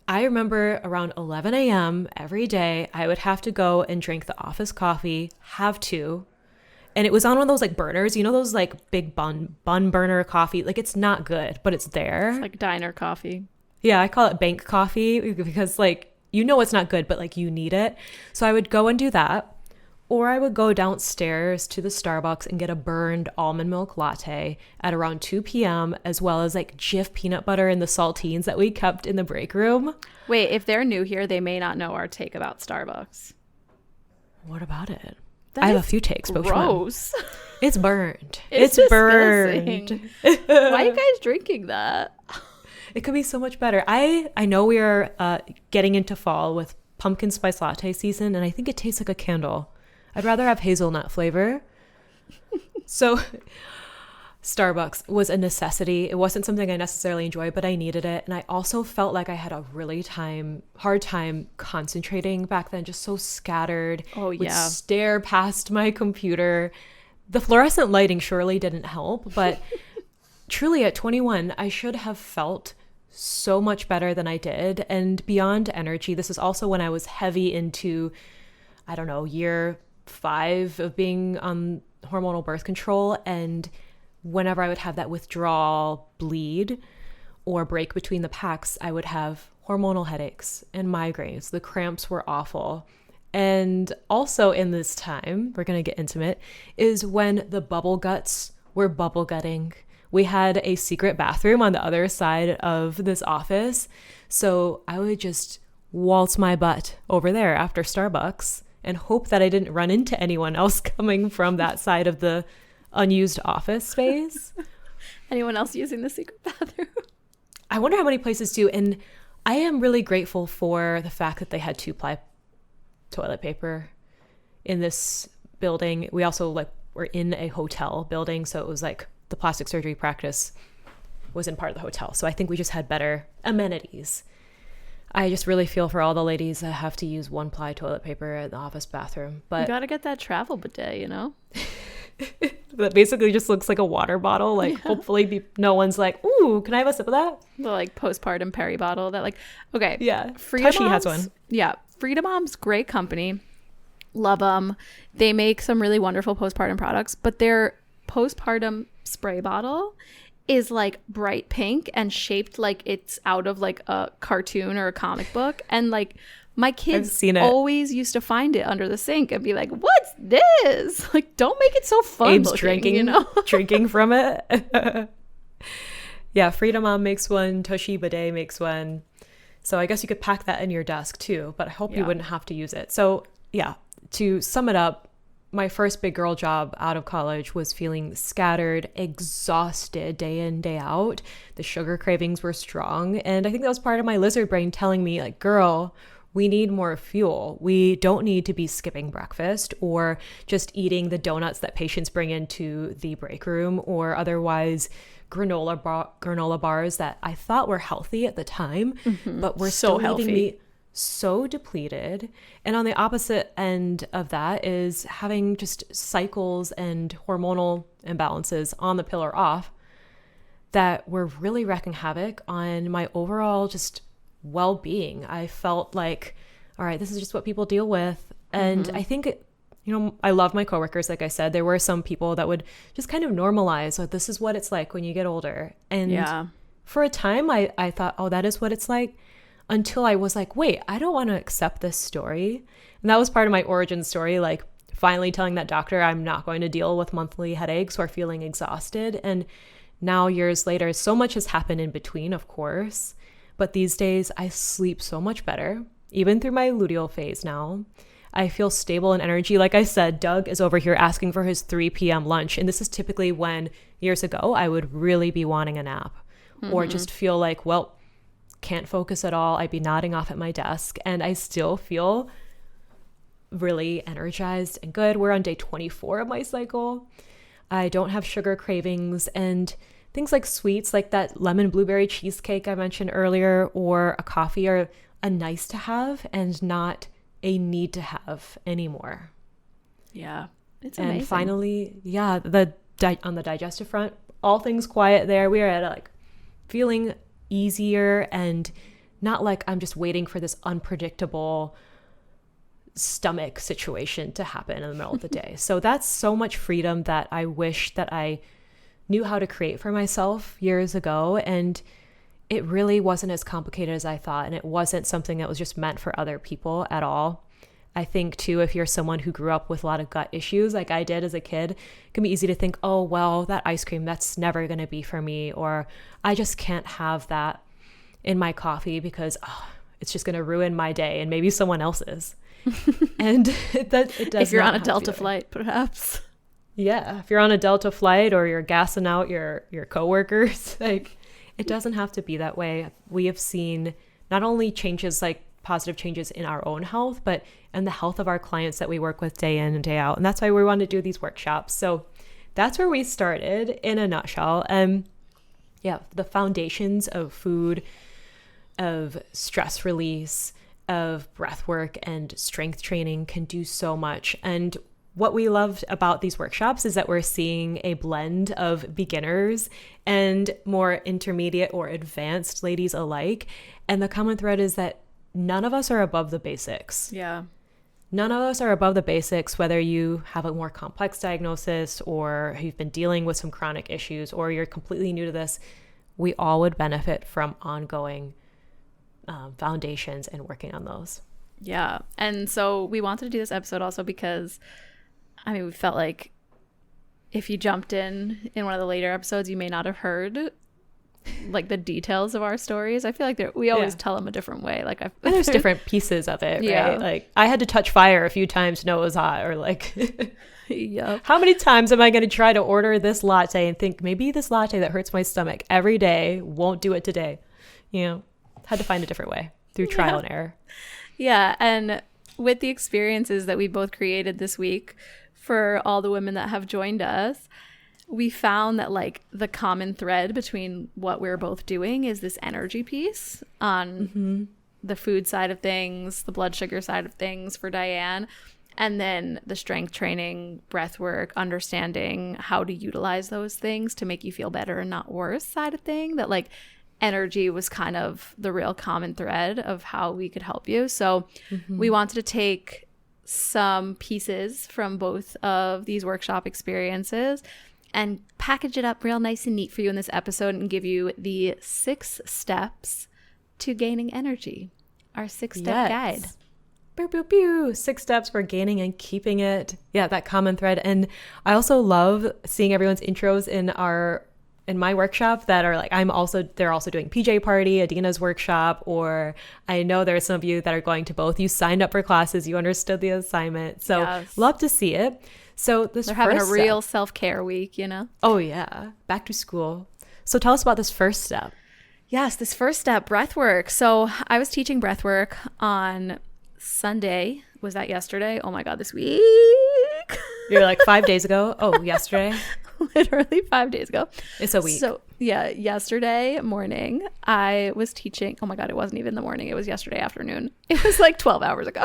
I remember around 11 a.m. every day, I would have to go and drink the office coffee, and it was on one of those like burners, you know, those like big bun burner coffee. Like it's not good, but it's there. It's like diner coffee. Yeah, I call it bank coffee because like, you know, it's not good, but like you need it. So I would go and do that. Or I would go downstairs to the Starbucks and get a burned almond milk latte at around 2 p.m., as well as like Jif peanut butter and the saltines that we kept in the break room. Wait, if they're new here, they may not know our take about Starbucks. What about it? That I have a is few takes, but which one? gross. It's burned. It's burned. disgusting. Why are you guys drinking that? It could be so much better. I know we are getting into fall with pumpkin spice latte season, and I think it tastes like a candle. I'd rather have hazelnut flavor. So Starbucks was a necessity. It wasn't something I necessarily enjoyed, but I needed it. And I also felt like I had a really hard time concentrating back then, just so scattered. Oh, Would yeah. stare past my computer. The fluorescent lighting surely didn't help, but truly at 21, I should have felt so much better than I did. And beyond energy, this is also when I was heavy into, I don't know, year 5 of being on hormonal birth control, and whenever I would have that withdrawal bleed or break between the packs, I would have hormonal headaches and migraines. The cramps were awful. And also in this time, we're going to get intimate, is when the bubble guts were bubble gutting. We had a secret bathroom on the other side of this office, so I would just waltz my butt over there after Starbucks and hope that I didn't run into anyone else coming from that side of the unused office space. Anyone else using the secret bathroom? I wonder how many places do. And I am really grateful for the fact that they had 2-ply toilet paper in this building. We also like were in a hotel building, so it was like the plastic surgery practice was in part of the hotel. So I think we just had better amenities. I just really feel for all the ladies that have to use 1-ply toilet paper in the office bathroom. But You gotta get that travel bidet, you know? that basically just looks like a water bottle. Like hopefully no one's like, ooh, can I have a sip of that? The like postpartum Perry bottle that like, okay. Yeah. Frida Tushy has Moms- one. Yeah. Frida Mom's great company. Love them. They make some really wonderful postpartum products, but their postpartum spray bottle is like bright pink and shaped like it's out of like a cartoon or a comic book. And like my kids seen it. always used to find it under the sink and be like, what's this? Like, don't make it so fun Abe's looking, drinking, you know? drinking from it. Yeah, Frida Mom makes one. Tushy Bidet makes one. So I guess you could pack that in your desk too, but I hope you wouldn't have to use it. So yeah, to sum it up, my first big girl job out of college was feeling scattered, exhausted day in, day out. The sugar cravings were strong. And I think that was part of my lizard brain telling me like, girl, we need more fuel. We don't need to be skipping breakfast or just eating the donuts that patients bring into the break room or otherwise granola bars that I thought were healthy at the time, but were So still leaving healthy. me so depleted. And on the opposite end of that is having just cycles and hormonal imbalances on the pill or off that were really wreaking havoc on my overall just well-being. I felt like, all right, this is just what people deal with. And I think I love my coworkers. Like I said, there were some people that would just kind of normalize, oh, this is what it's like when you get older. And for a time I thought, oh, that is what it's like, until I was like, wait, I don't want to accept this story. And that was part of my origin story, like finally telling that doctor I'm not going to deal with monthly headaches or feeling exhausted. And now years later, so much has happened in between, of course. But these days I sleep so much better, even through my luteal phase now. I feel stable in energy. Like I said, Doug is over here asking for his 3 p.m. lunch. And this is typically when years ago I would really be wanting a nap or just feel like, well, can't focus at all. I'd be nodding off at my desk and I still feel really energized and good. We're on day 24 of my cycle. I don't have sugar cravings and things like sweets, like that lemon blueberry cheesecake I mentioned earlier, or a coffee are a nice to have and not a need to have anymore. Yeah. It's amazing. And finally, on the digestive front, all things quiet there. We are at like feeling easier and not like I'm just waiting for this unpredictable stomach situation to happen in the middle of the day. So that's so much freedom that I wish that I knew how to create for myself years ago. And it really wasn't as complicated as I thought. And it wasn't something that was just meant for other people at all. I think too, if you're someone who grew up with a lot of gut issues like I did as a kid, it can be easy to think, oh, well, that ice cream, that's never going to be for me. Or I just can't have that in my coffee because it's just going to ruin my day and maybe someone else's. And it does if you're not on a have to Delta be that way. flight, perhaps. Yeah, if you're on a Delta flight or you're gassing out your coworkers, like it doesn't have to be that way. We have seen not only changes, like positive changes in our own health, but in the health of our clients that we work with day in and day out. And that's why we want to do these workshops. So that's where we started in a nutshell. The foundations of food, of stress release, of breath work and strength training can do so much. And what we loved about these workshops is that we're seeing a blend of beginners and more intermediate or advanced ladies alike. And the common thread is that none of us are above the basics. Yeah. None of us are above the basics, whether you have a more complex diagnosis or you've been dealing with some chronic issues or you're completely new to this. We all would benefit from ongoing foundations and working on those. Yeah. And so we wanted to do this episode also because, we felt like if you jumped in one of the later episodes, you may not have heard like the details of our stories. I feel like we always tell them a different way. Like there's different pieces of it, Yeah. right? Like I had to touch fire a few times to know it was hot, or like Yep. how many times am I going to try to order this latte and think maybe this latte that hurts my stomach every day won't do it today? had to find a different way through trial and error. Yeah. And with the experiences that we both created this week for all the women that have joined us, we found that like the common thread between what we're both doing is this energy piece on the food side of things, the blood sugar side of things for Diane, and then the strength training, breath work, understanding how to utilize those things to make you feel better and not worse side of thing. That like energy was kind of the real common thread of how we could help you. So we wanted to take some pieces from both of these workshop experiences and package it up real nice and neat for you in this episode and give you the 6 steps to gaining energy, our 6-step guide. Pew, pew, pew. 6 steps for gaining and keeping it. Yeah, that common thread. And I also love seeing everyone's intros in my workshop that are like, they're also doing PJ Party, Adina's workshop, or I know there are some of you that are going to both. You signed up for classes, you understood the assignment. So love to see it. So they're having a real self-care week, you know? Oh yeah, back to school. So tell us about this first step. Yes, this first step, breath work. So I was teaching breath work on Sunday. Was that yesterday? Oh my God, this week. You're like 5 days ago. Oh, yesterday. Literally 5 days ago. It's a week. So yeah, yesterday morning I was teaching. Oh my God, it wasn't even the morning. It was yesterday afternoon. It was like 12 hours ago.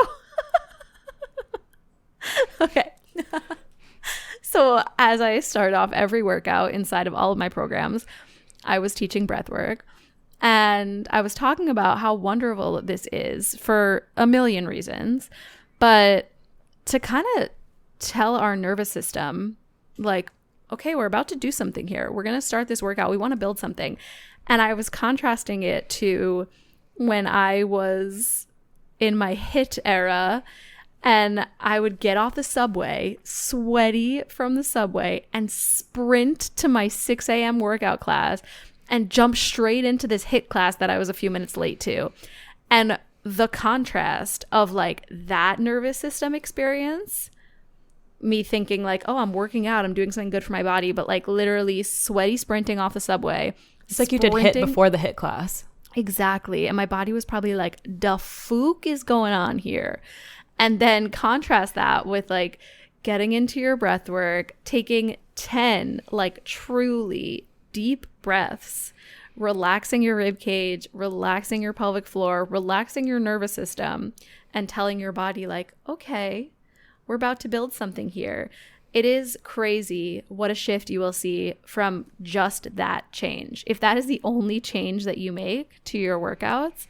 Okay. So as I start off every workout inside of all of my programs, I was teaching breath work. And I was talking about how wonderful this is for a million reasons. But to kind of tell our nervous system, like, okay, we're about to do something here. We're going to start this workout. We want to build something. And I was contrasting it to when I was in my HIIT era and I would get off the subway, sweaty from the subway, and sprint to my 6 a.m. workout class and jump straight into this HIIT class that I was a few minutes late to. And the contrast of like that nervous system experience, me thinking like, oh, I'm working out, I'm doing something good for my body, but like literally sweaty sprinting off the subway. It's like you did HIIT before the HIIT class. Exactly. And my body was probably like, the fuck is going on here? And then contrast that with like getting into your breath work, taking 10 like truly deep breaths, relaxing your rib cage, relaxing your pelvic floor, relaxing your nervous system, and telling your body like, okay, we're about to build something here. It is crazy what a shift you will see from just that change. If that is the only change that you make to your workouts,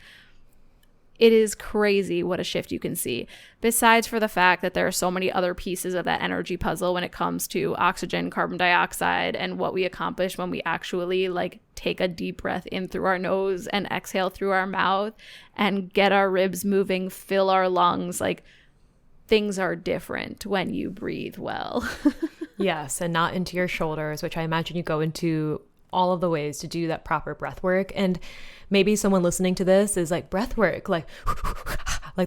it is crazy what a shift you can see. Besides for the fact that there are so many other pieces of that energy puzzle when it comes to oxygen, carbon dioxide, and what we accomplish when we actually like take a deep breath in through our nose and exhale through our mouth and get our ribs moving, fill our lungs. Like things are different when you breathe well. Yes, and not into your shoulders, which I imagine you go into all of the ways to do that proper breath work. And maybe someone listening to this is like, breath work, like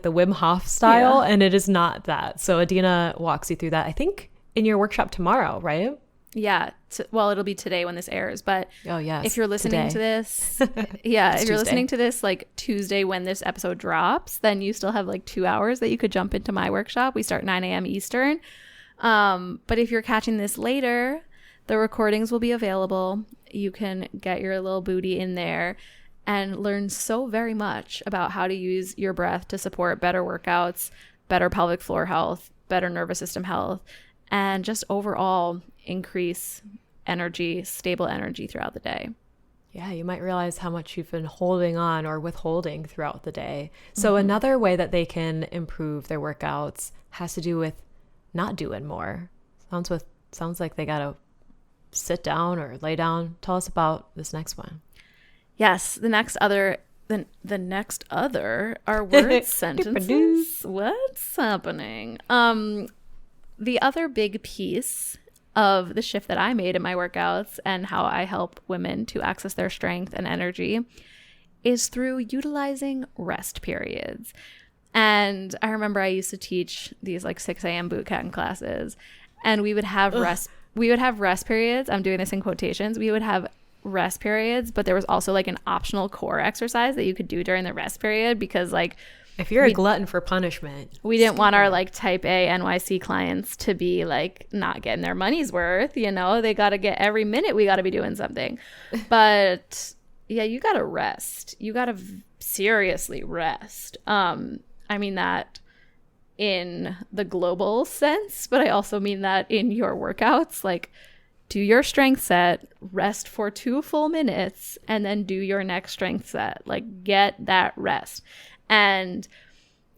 the Wim Hof style, and it is not that. So Adina walks you through that, I think, in your workshop tomorrow, right? Yeah. Well, it'll be today when this airs, but oh yes, if you're listening to this, yeah, if you're listening to this like Tuesday when this episode drops, then you still have like 2 hours that you could jump into my workshop. We start 9 a.m. Eastern. But if you're catching this later, the recordings will be available. You can get your little booty in there and learn so very much about how to use your breath to support better workouts, better pelvic floor health, better nervous system health, and just overall increase energy, stable energy throughout the day. Yeah, you might realize how much you've been holding on or withholding throughout the day. So another way that they can improve their workouts has to do with not doing more. Sounds like they gotta sit down or lay down. Tell us about this next one. Yes, the next other are word sentences. What's happening? The other big piece of the shift that I made in my workouts and how I help women to access their strength and energy is through utilizing rest periods. And I remember I used to teach these like 6 a.m. boot camp classes, and we would have rest periods. I'm doing this in quotations. We would have rest periods, but there was also like an optional core exercise that you could do during the rest period because like if you're a glutton for punishment, we didn't want our like type A NYC clients to be like not getting their money's worth, you know, they got to get every minute, we got to be doing something. But yeah, you got to rest. You got to seriously rest. I mean that in the global sense, but I also mean that in your workouts. Like, do your strength set, rest for 2 full minutes, and then do your next strength set. Like, get that rest. And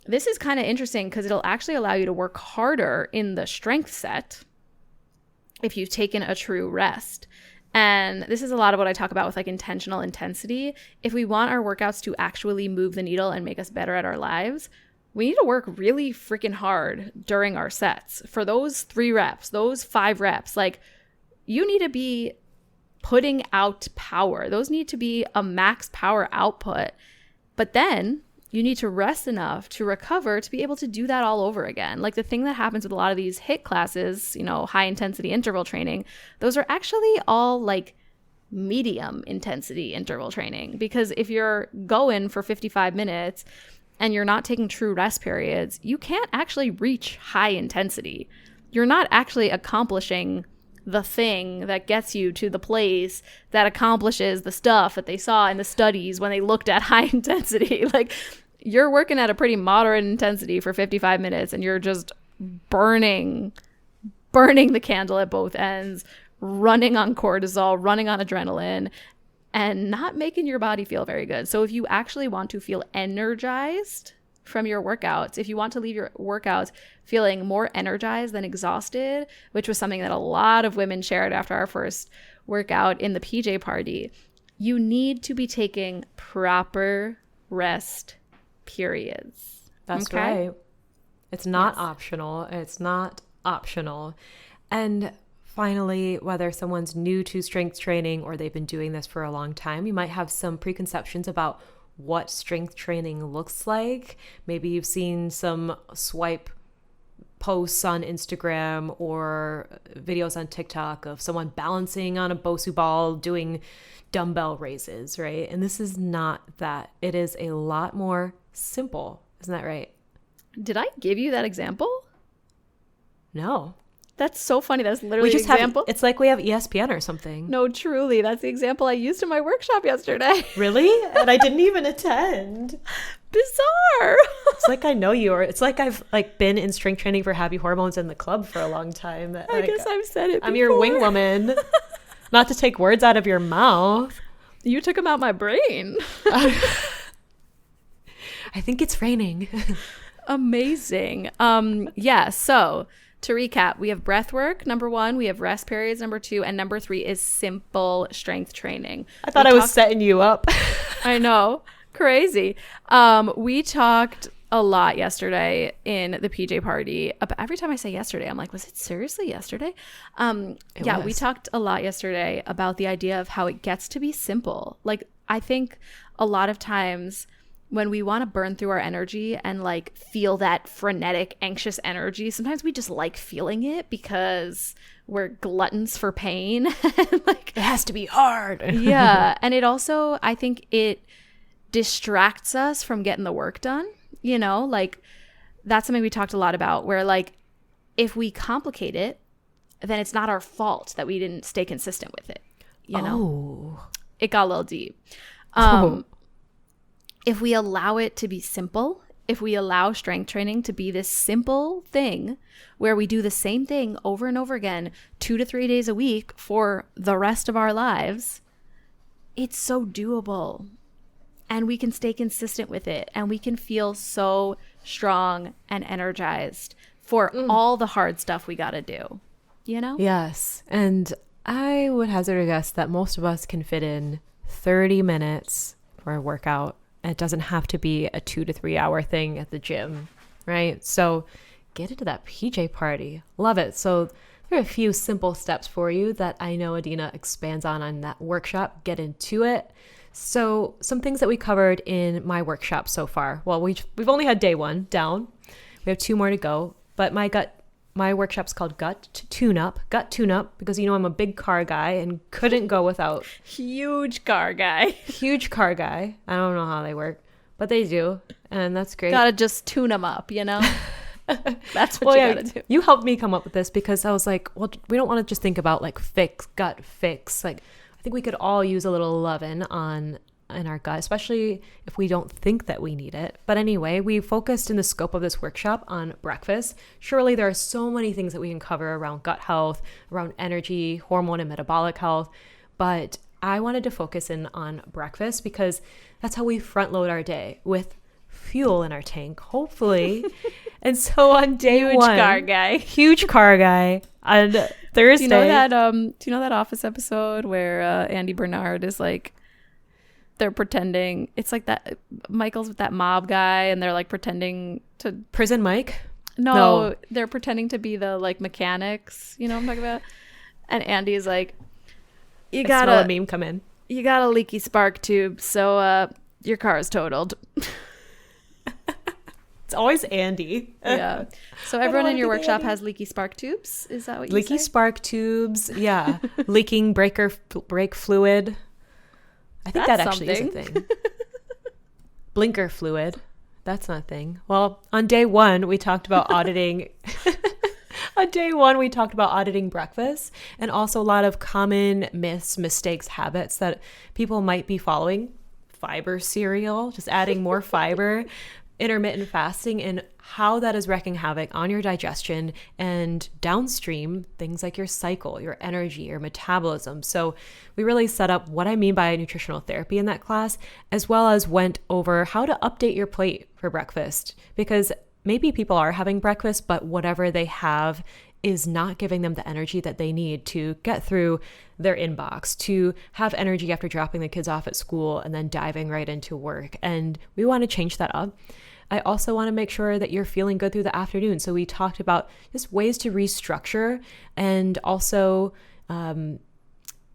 this is kind of interesting because it'll actually allow you to work harder in the strength set if you've taken a true rest. And this is a lot of what I talk about with like intentional intensity. If we want our workouts to actually move the needle and make us better at our lives, we need to work really freaking hard during our sets. For those 3 reps, those 5 reps, like you need to be putting out power. Those need to be a max power output. But then you need to rest enough to recover to be able to do that all over again. Like the thing that happens with a lot of these HIIT classes, you know, high intensity interval training, those are actually all like medium intensity interval training. Because if you're going for 55 minutes and you're not taking true rest periods, you can't actually reach high intensity. You're not actually accomplishing the thing that gets you to the place that accomplishes the stuff that they saw in the studies when they looked at high intensity. Like, you're working at a pretty moderate intensity for 55 minutes and you're just burning the candle at both ends, running on cortisol, running on adrenaline, and not making your body feel very good. So if you actually want to feel energized from your workouts, if you want to leave your workouts feeling more energized than exhausted, which was something that a lot of women shared after our first workout in the PJ party, you need to be taking proper rest periods. That's right. It's not optional. It's not optional. And finally, whether someone's new to strength training or they've been doing this for a long time, you might have some preconceptions about what strength training looks like. Maybe you've seen some swipe posts on Instagram or videos on TikTok of someone balancing on a Bosu ball doing dumbbell raises, right? And this is not that. It is a lot more simple. Isn't that right? Did I give you that example? No. That's so funny. That's literally the example. Have, it's like we have ESPN or something. No, truly. That's the example I used in my workshop yesterday. Really? And I didn't even attend. Bizarre. It's like I know you, or it's like I've like been in strength training for Happy Hormones in the club for a long time. That, I guess I've said it before. I'm your wing woman. Not to take words out of your mouth. You took them out my brain. I think it's raining. Amazing. Yeah, so to recap, we have breath work, number 1, we have rest periods, number 2, and number 3 is simple strength training. I thought I was setting you up. I know. Crazy. We talked a lot yesterday in the PJ party. Every time I say yesterday, I'm like, was it seriously yesterday? We talked a lot yesterday about the idea of how it gets to be simple. Like, I think a lot of times when we want to burn through our energy and like feel that frenetic, anxious energy, sometimes we just like feeling it because we're gluttons for pain. Like, it has to be hard. Yeah. And it also, I think it distracts us from getting the work done. You know, like that's something we talked a lot about, where like if we complicate it, then it's not our fault that we didn't stay consistent with it. You know, it got a little deep. If we allow it to be simple, if we allow strength training to be this simple thing where we do the same thing over and over again, 2 to 3 days a week for the rest of our lives, it's so doable. And we can stay consistent with it. And we can feel so strong and energized for all the hard stuff we got to do, you know? Yes. And I would hazard a guess that most of us can fit in 30 minutes for a workout. It doesn't have to be a 2 to 3 hour thing at the gym, right? So get into that PJ party. Love it. So there are a few simple steps for you that I know Adina expands on that workshop. Get into it. So some things that we covered in my workshop so far. Well, we've only had day 1 down. We have 2 more to go. But my gut my workshop's called Gut Tune Up, because you know I'm a big car guy and couldn't go without Huge car guy. huge car guy. I don't know how they work, but they do, and that's great. Gotta just tune them up, you know? That's what you gotta do. You helped me come up with this because I was like, well, we don't want to just think about like gut fix. Like, I think we could all use a little loving in our gut, especially if we don't think that we need it. But anyway, we focused in the scope of this workshop on breakfast. Surely there are so many things that we can cover around gut health, around energy, hormone and metabolic health, but I wanted to focus in on breakfast because that's how we front load our day, with fuel in our tank, hopefully. And so on day Huge one, huge car guy on Thursday. Do you know that Office episode where Andy Bernard is like, they're pretending, it's like that Michael's with that mob guy and they're like pretending to Prison Mike? No, they're pretending to be the like mechanics, you know what I'm talking about? And Andy's like, I smell a meme come in. You got a leaky spark tube, so your car is totaled. It's always Andy. Yeah. So everyone in your workshop has leaky spark tubes? Is that what you Leaky say? spark tubes, yeah. Leaking brake fluid. I think That's that actually is a thing. Blinker fluid. That's not a thing. Well, on day one, we talked about auditing. On day one, we talked about auditing breakfast and also a lot of common myths, mistakes, habits that people might be following. Fiber cereal, just adding more fiber, intermittent fasting, and how that is wreaking havoc on your digestion and downstream things like your cycle, your energy, your metabolism. So we really set up what I mean by nutritional therapy in that class, as well as went over how to update your plate for breakfast, because maybe people are having breakfast, but whatever they have is not giving them the energy that they need to get through their inbox, to have energy after dropping the kids off at school and then diving right into work. And we want to change that up. I also want to make sure that you're feeling good through the afternoon. So we talked about just ways to restructure and also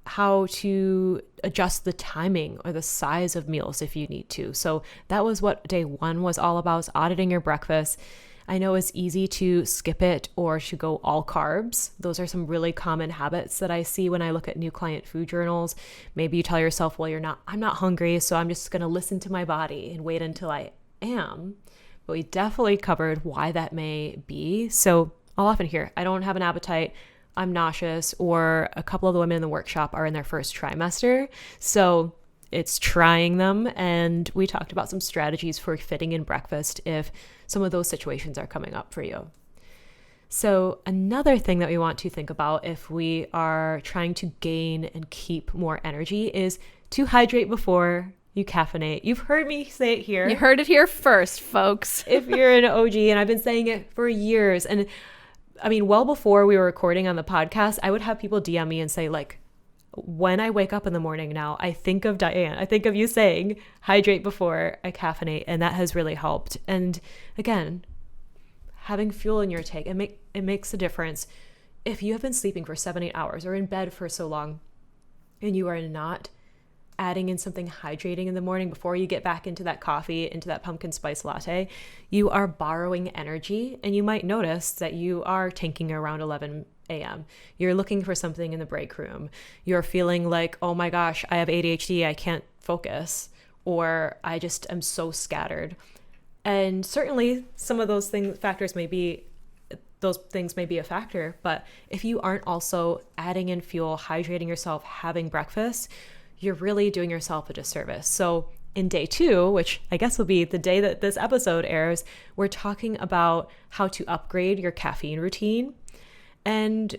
how to adjust the timing or the size of meals if you need to. So that was what day one was all about, was auditing your breakfast. I know it's easy to skip it or to go all carbs. Those are some really common habits that I see when I look at new client food journals. Maybe you tell yourself, well, I'm not hungry, so I'm just going to listen to my body and wait until I am. But we definitely covered why that may be. So I'll often hear, I don't have an appetite, I'm nauseous, or a couple of the women in the workshop are in their first trimester. So it's trying them. And we talked about some strategies for fitting in breakfast if some of those situations are coming up for you. So another thing that we want to think about if we are trying to gain and keep more energy is to hydrate before you caffeinate. You've heard me say it here. You heard it here first, folks. If you're an OG, and I've been saying it for years. And I mean, well before we were recording on the podcast, I would have people DM me and say, like, when I wake up in the morning now, I think of Diane. I think of you saying, hydrate before I caffeinate. And that has really helped. And again, having fuel in your tank, it makes a difference. If you have been sleeping for 7-8 hours or in bed for so long and you are not adding in something hydrating in the morning before you get back into that coffee, into that pumpkin spice latte, you are borrowing energy. And you might notice that you are tanking around 11 a.m. You're looking for something in the break room. You're feeling like, oh my gosh, I have ADHD, I can't focus, or I just am so scattered. And certainly some of those factors may be a factor, but if you aren't also adding in fuel, hydrating yourself, having breakfast, you're really doing yourself a disservice. So in day 2, which I guess will be the day that this episode airs, we're talking about how to upgrade your caffeine routine. And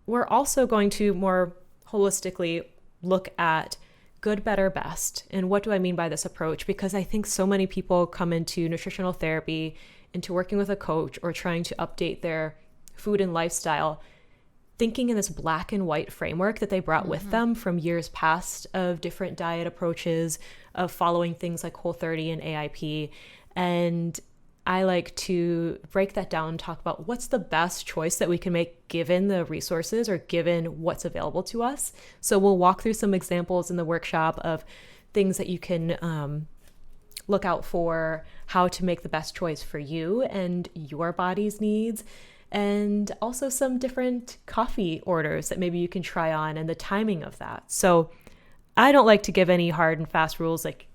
we're also going to more holistically look at good, better, best. And what do I mean by this approach? Because I think so many people come into nutritional therapy, into working with a coach, or trying to update their food and lifestyle, thinking in this black and white framework that they brought with them from years past of different diet approaches, of following things like Whole30 and AIP. And I like to break that down and talk about what's the best choice that we can make given the resources or given what's available to us. So we'll walk through some examples in the workshop of things that you can look out for, how to make the best choice for you and your body's needs. and also some different coffee orders that maybe you can try on and the timing of that. So I don't like to give any hard and fast rules like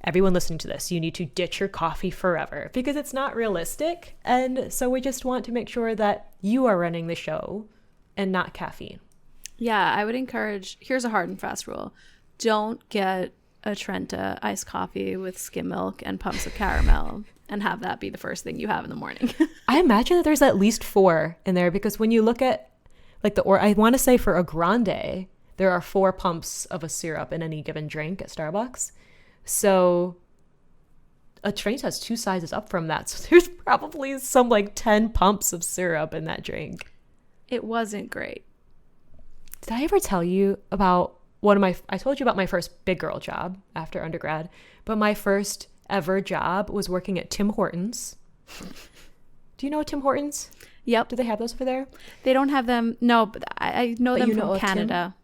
everyone listening to this, you need to ditch your coffee forever, because it's not realistic. And so we just want to make sure that you are running the show and not caffeine. Yeah, I would encourage, here's a hard and fast rule. Don't get a Trenta iced coffee with skim milk and pumps of caramel and have that be the first thing you have in the morning. I imagine that there's at least 4 in there, because when you look at like I want to say for a grande, there are 4 pumps of a syrup in any given drink at Starbucks. So a Trenta has 2 sizes up from that. So there's probably some like 10 pumps of syrup in that drink. It wasn't great. Did I ever tell you about I told you about my first big girl job after undergrad, but my first ever job was working at Tim Hortons. Do you know Tim Hortons? Yep. Do they have those over there? They don't have them. No, but I know them from Canada.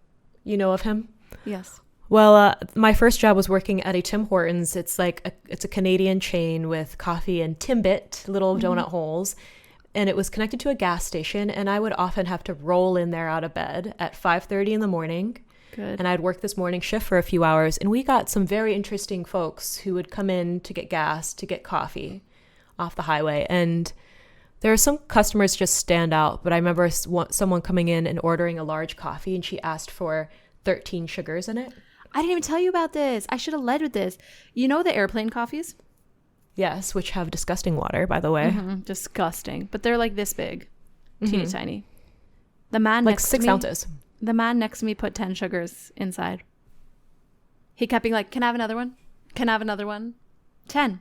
You know of him? Yes. Well, my first job was working at a Tim Hortons. It's it's a Canadian chain with coffee and Timbit, little donut holes. And it was connected to a gas station. And I would often have to roll in there out of bed at 5:30 in the morning. Good. And I'd work this morning shift for a few hours. And we got some very interesting folks who would come in to get gas, to get coffee off the highway. And there are some customers just stand out. But I remember someone coming in and ordering a large coffee, and she asked for 13 sugars in it. I didn't even tell you about this. I should have led with this. You know the airplane coffees? Yes, which have disgusting water, by the way. Disgusting. But they're like this big. Teeny tiny. The man like next 6 to me, ounces. The man next to me put 10 sugars inside. He kept being like, can I have another one? Can I have another one? 10.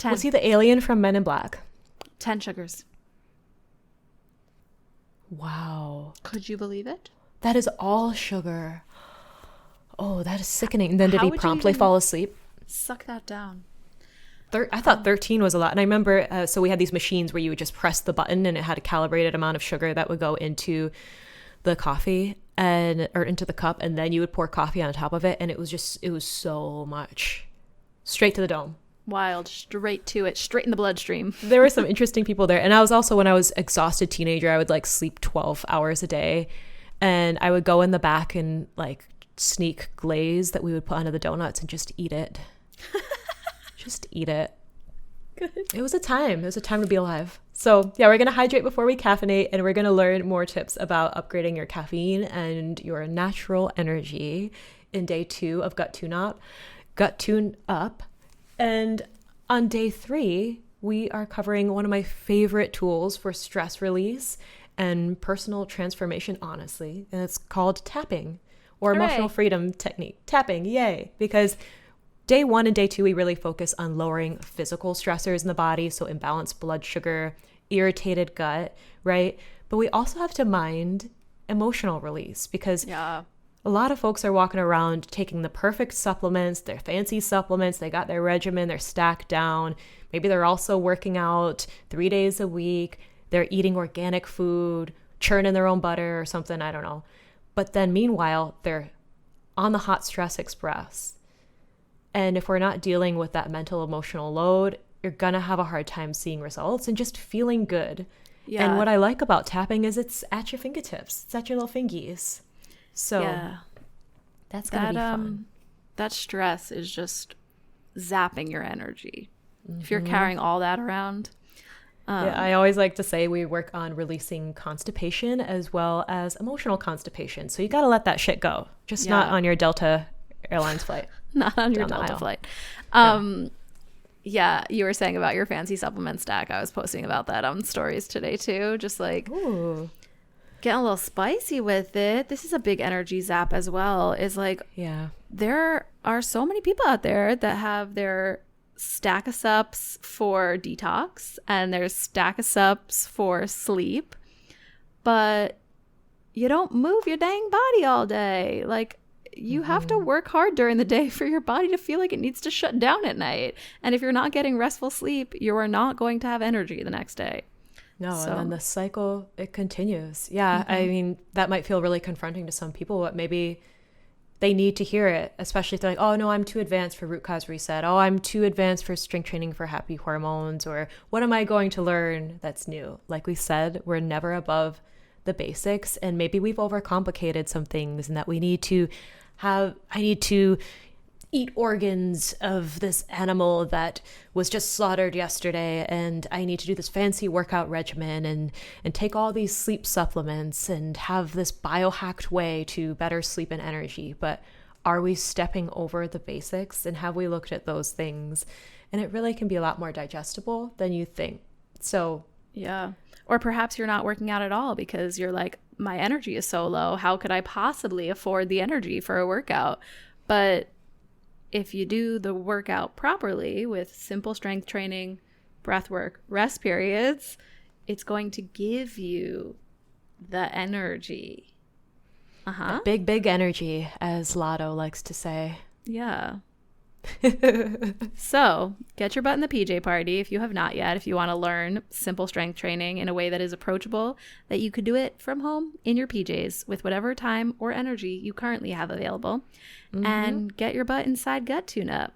Was he the alien from Men in Black? 10 sugars. Wow. Could you believe it? That is all sugar. Oh, that is sickening. And then did How he would you promptly even fall asleep? Suck that down. I thought 13 was a lot. And I remember, so we had these machines where you would just press the button and it had a calibrated amount of sugar that would go into the coffee or into the cup. And then you would pour coffee on top of it. And it was so much. Straight to the dome. Wild. Straight to it. Straight in the bloodstream. There were some interesting people there. And I was also, when I was exhausted teenager, I would like sleep 12 hours a day. And I would go in the back and like sneak glaze that we would put onto the donuts and just eat it. Just eat it. Good. It was a time. It was a time to be alive. So yeah, we're going to hydrate before we caffeinate, and we're going to learn more tips about upgrading your caffeine and your natural energy in day 2 of Gut Tune Up. And on day 3, we are covering one of my favorite tools for stress release and personal transformation, honestly. And it's called tapping, or emotional freedom technique. Tapping, yay. Because day 1 and day 2, we really focus on lowering physical stressors in the body. So imbalanced blood sugar, irritated gut, right? But we also have to mind emotional release, because a lot of folks are walking around taking the perfect supplements, their fancy supplements. They got their regimen, they're stacked down. Maybe they're also working out 3 days a week. They're eating organic food, churning their own butter or something, I don't know. But then meanwhile, they're on the hot stress express. And if we're not dealing with that mental, emotional load, you're going to have a hard time seeing results and just feeling good. Yeah. And what I like about tapping is it's at your fingertips. It's at your little fingies. So that's going to be fun. That stress is just zapping your energy. If you're carrying all that around. I always like to say we work on releasing constipation as well as emotional constipation. So you got to let that shit go. Just not on your Delta Airlines flight. Not on your Delta flight. Yeah, you were saying about your fancy supplement stack. I was posting about that on stories today too. Just like getting a little spicy with it. This is a big energy zap as well. Is like, there are so many people out there that have their stack of sups for detox and there's stack of sups for sleep, but you don't move your dang body all day. Like, you have to work hard during the day for your body to feel like it needs to shut down at night. And if you're not getting restful sleep, you are not going to have energy the next day. No, and then the cycle, it continues. Yeah, I mean, that might feel really confronting to some people, but maybe they need to hear it, especially if they're like, oh no, I'm too advanced for root cause reset. Oh, I'm too advanced for strength training for happy hormones, or what am I going to learn that's new? Like we said, we're never above the basics, and maybe we've overcomplicated some things, and that I need to eat organs of this animal that was just slaughtered yesterday, and I need to do this fancy workout regimen and take all these sleep supplements and have this biohacked way to better sleep and energy. But are we stepping over the basics, and have we looked at those things? And it really can be a lot more digestible than you think. So yeah. Or perhaps you're not working out at all because you're like, my energy is so low. How could I possibly afford the energy for a workout? But if you do the workout properly with simple strength training, breath work, rest periods, it's going to give you the energy. Big energy, as Lotto likes to say. Yeah. So get your butt in the PJ party if you have not yet, if you want to learn simple strength training in a way that is approachable, that you could do it from home in your PJs with whatever time or energy you currently have available. And get your butt inside gut tune-up.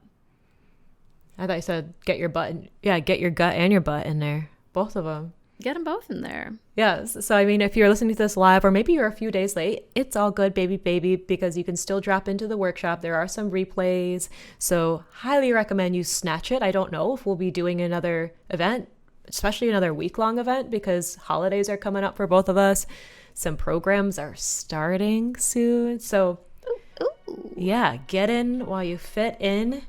I thought you said get your gut and your butt in there. Both of them. Get them both in there. Yes. So, I mean, if you're listening to this live, or maybe you're a few days late, it's all good, baby, because you can still drop into the workshop. There are some replays. So highly recommend you snatch it. I don't know if we'll be doing another event, especially another week-long event, because holidays are coming up for both of us. Some programs are starting soon. So yeah, get in while you fit in.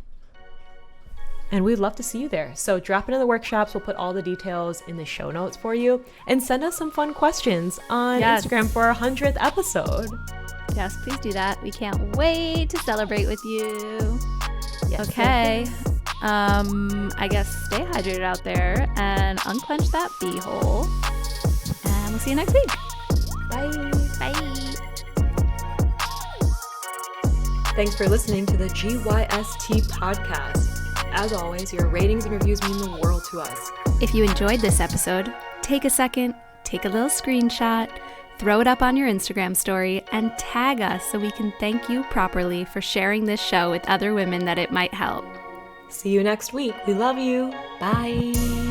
And we'd love to see you there. So drop into the workshops. We'll put all the details in the show notes for you. And send us some fun questions on Instagram for our 100th episode. Yes, please do that. We can't wait to celebrate with you. Yes, okay. yes. I guess stay hydrated out there and unclench that beehole. And we'll see you next week. Bye. Bye. Thanks for listening to the GYST podcast. As always, your ratings and reviews mean the world to us. If you enjoyed this episode, take a second, take a little screenshot, throw it up on your Instagram story, and tag us so we can thank you properly for sharing this show with other women that it might help. See you next week. We love you. Bye.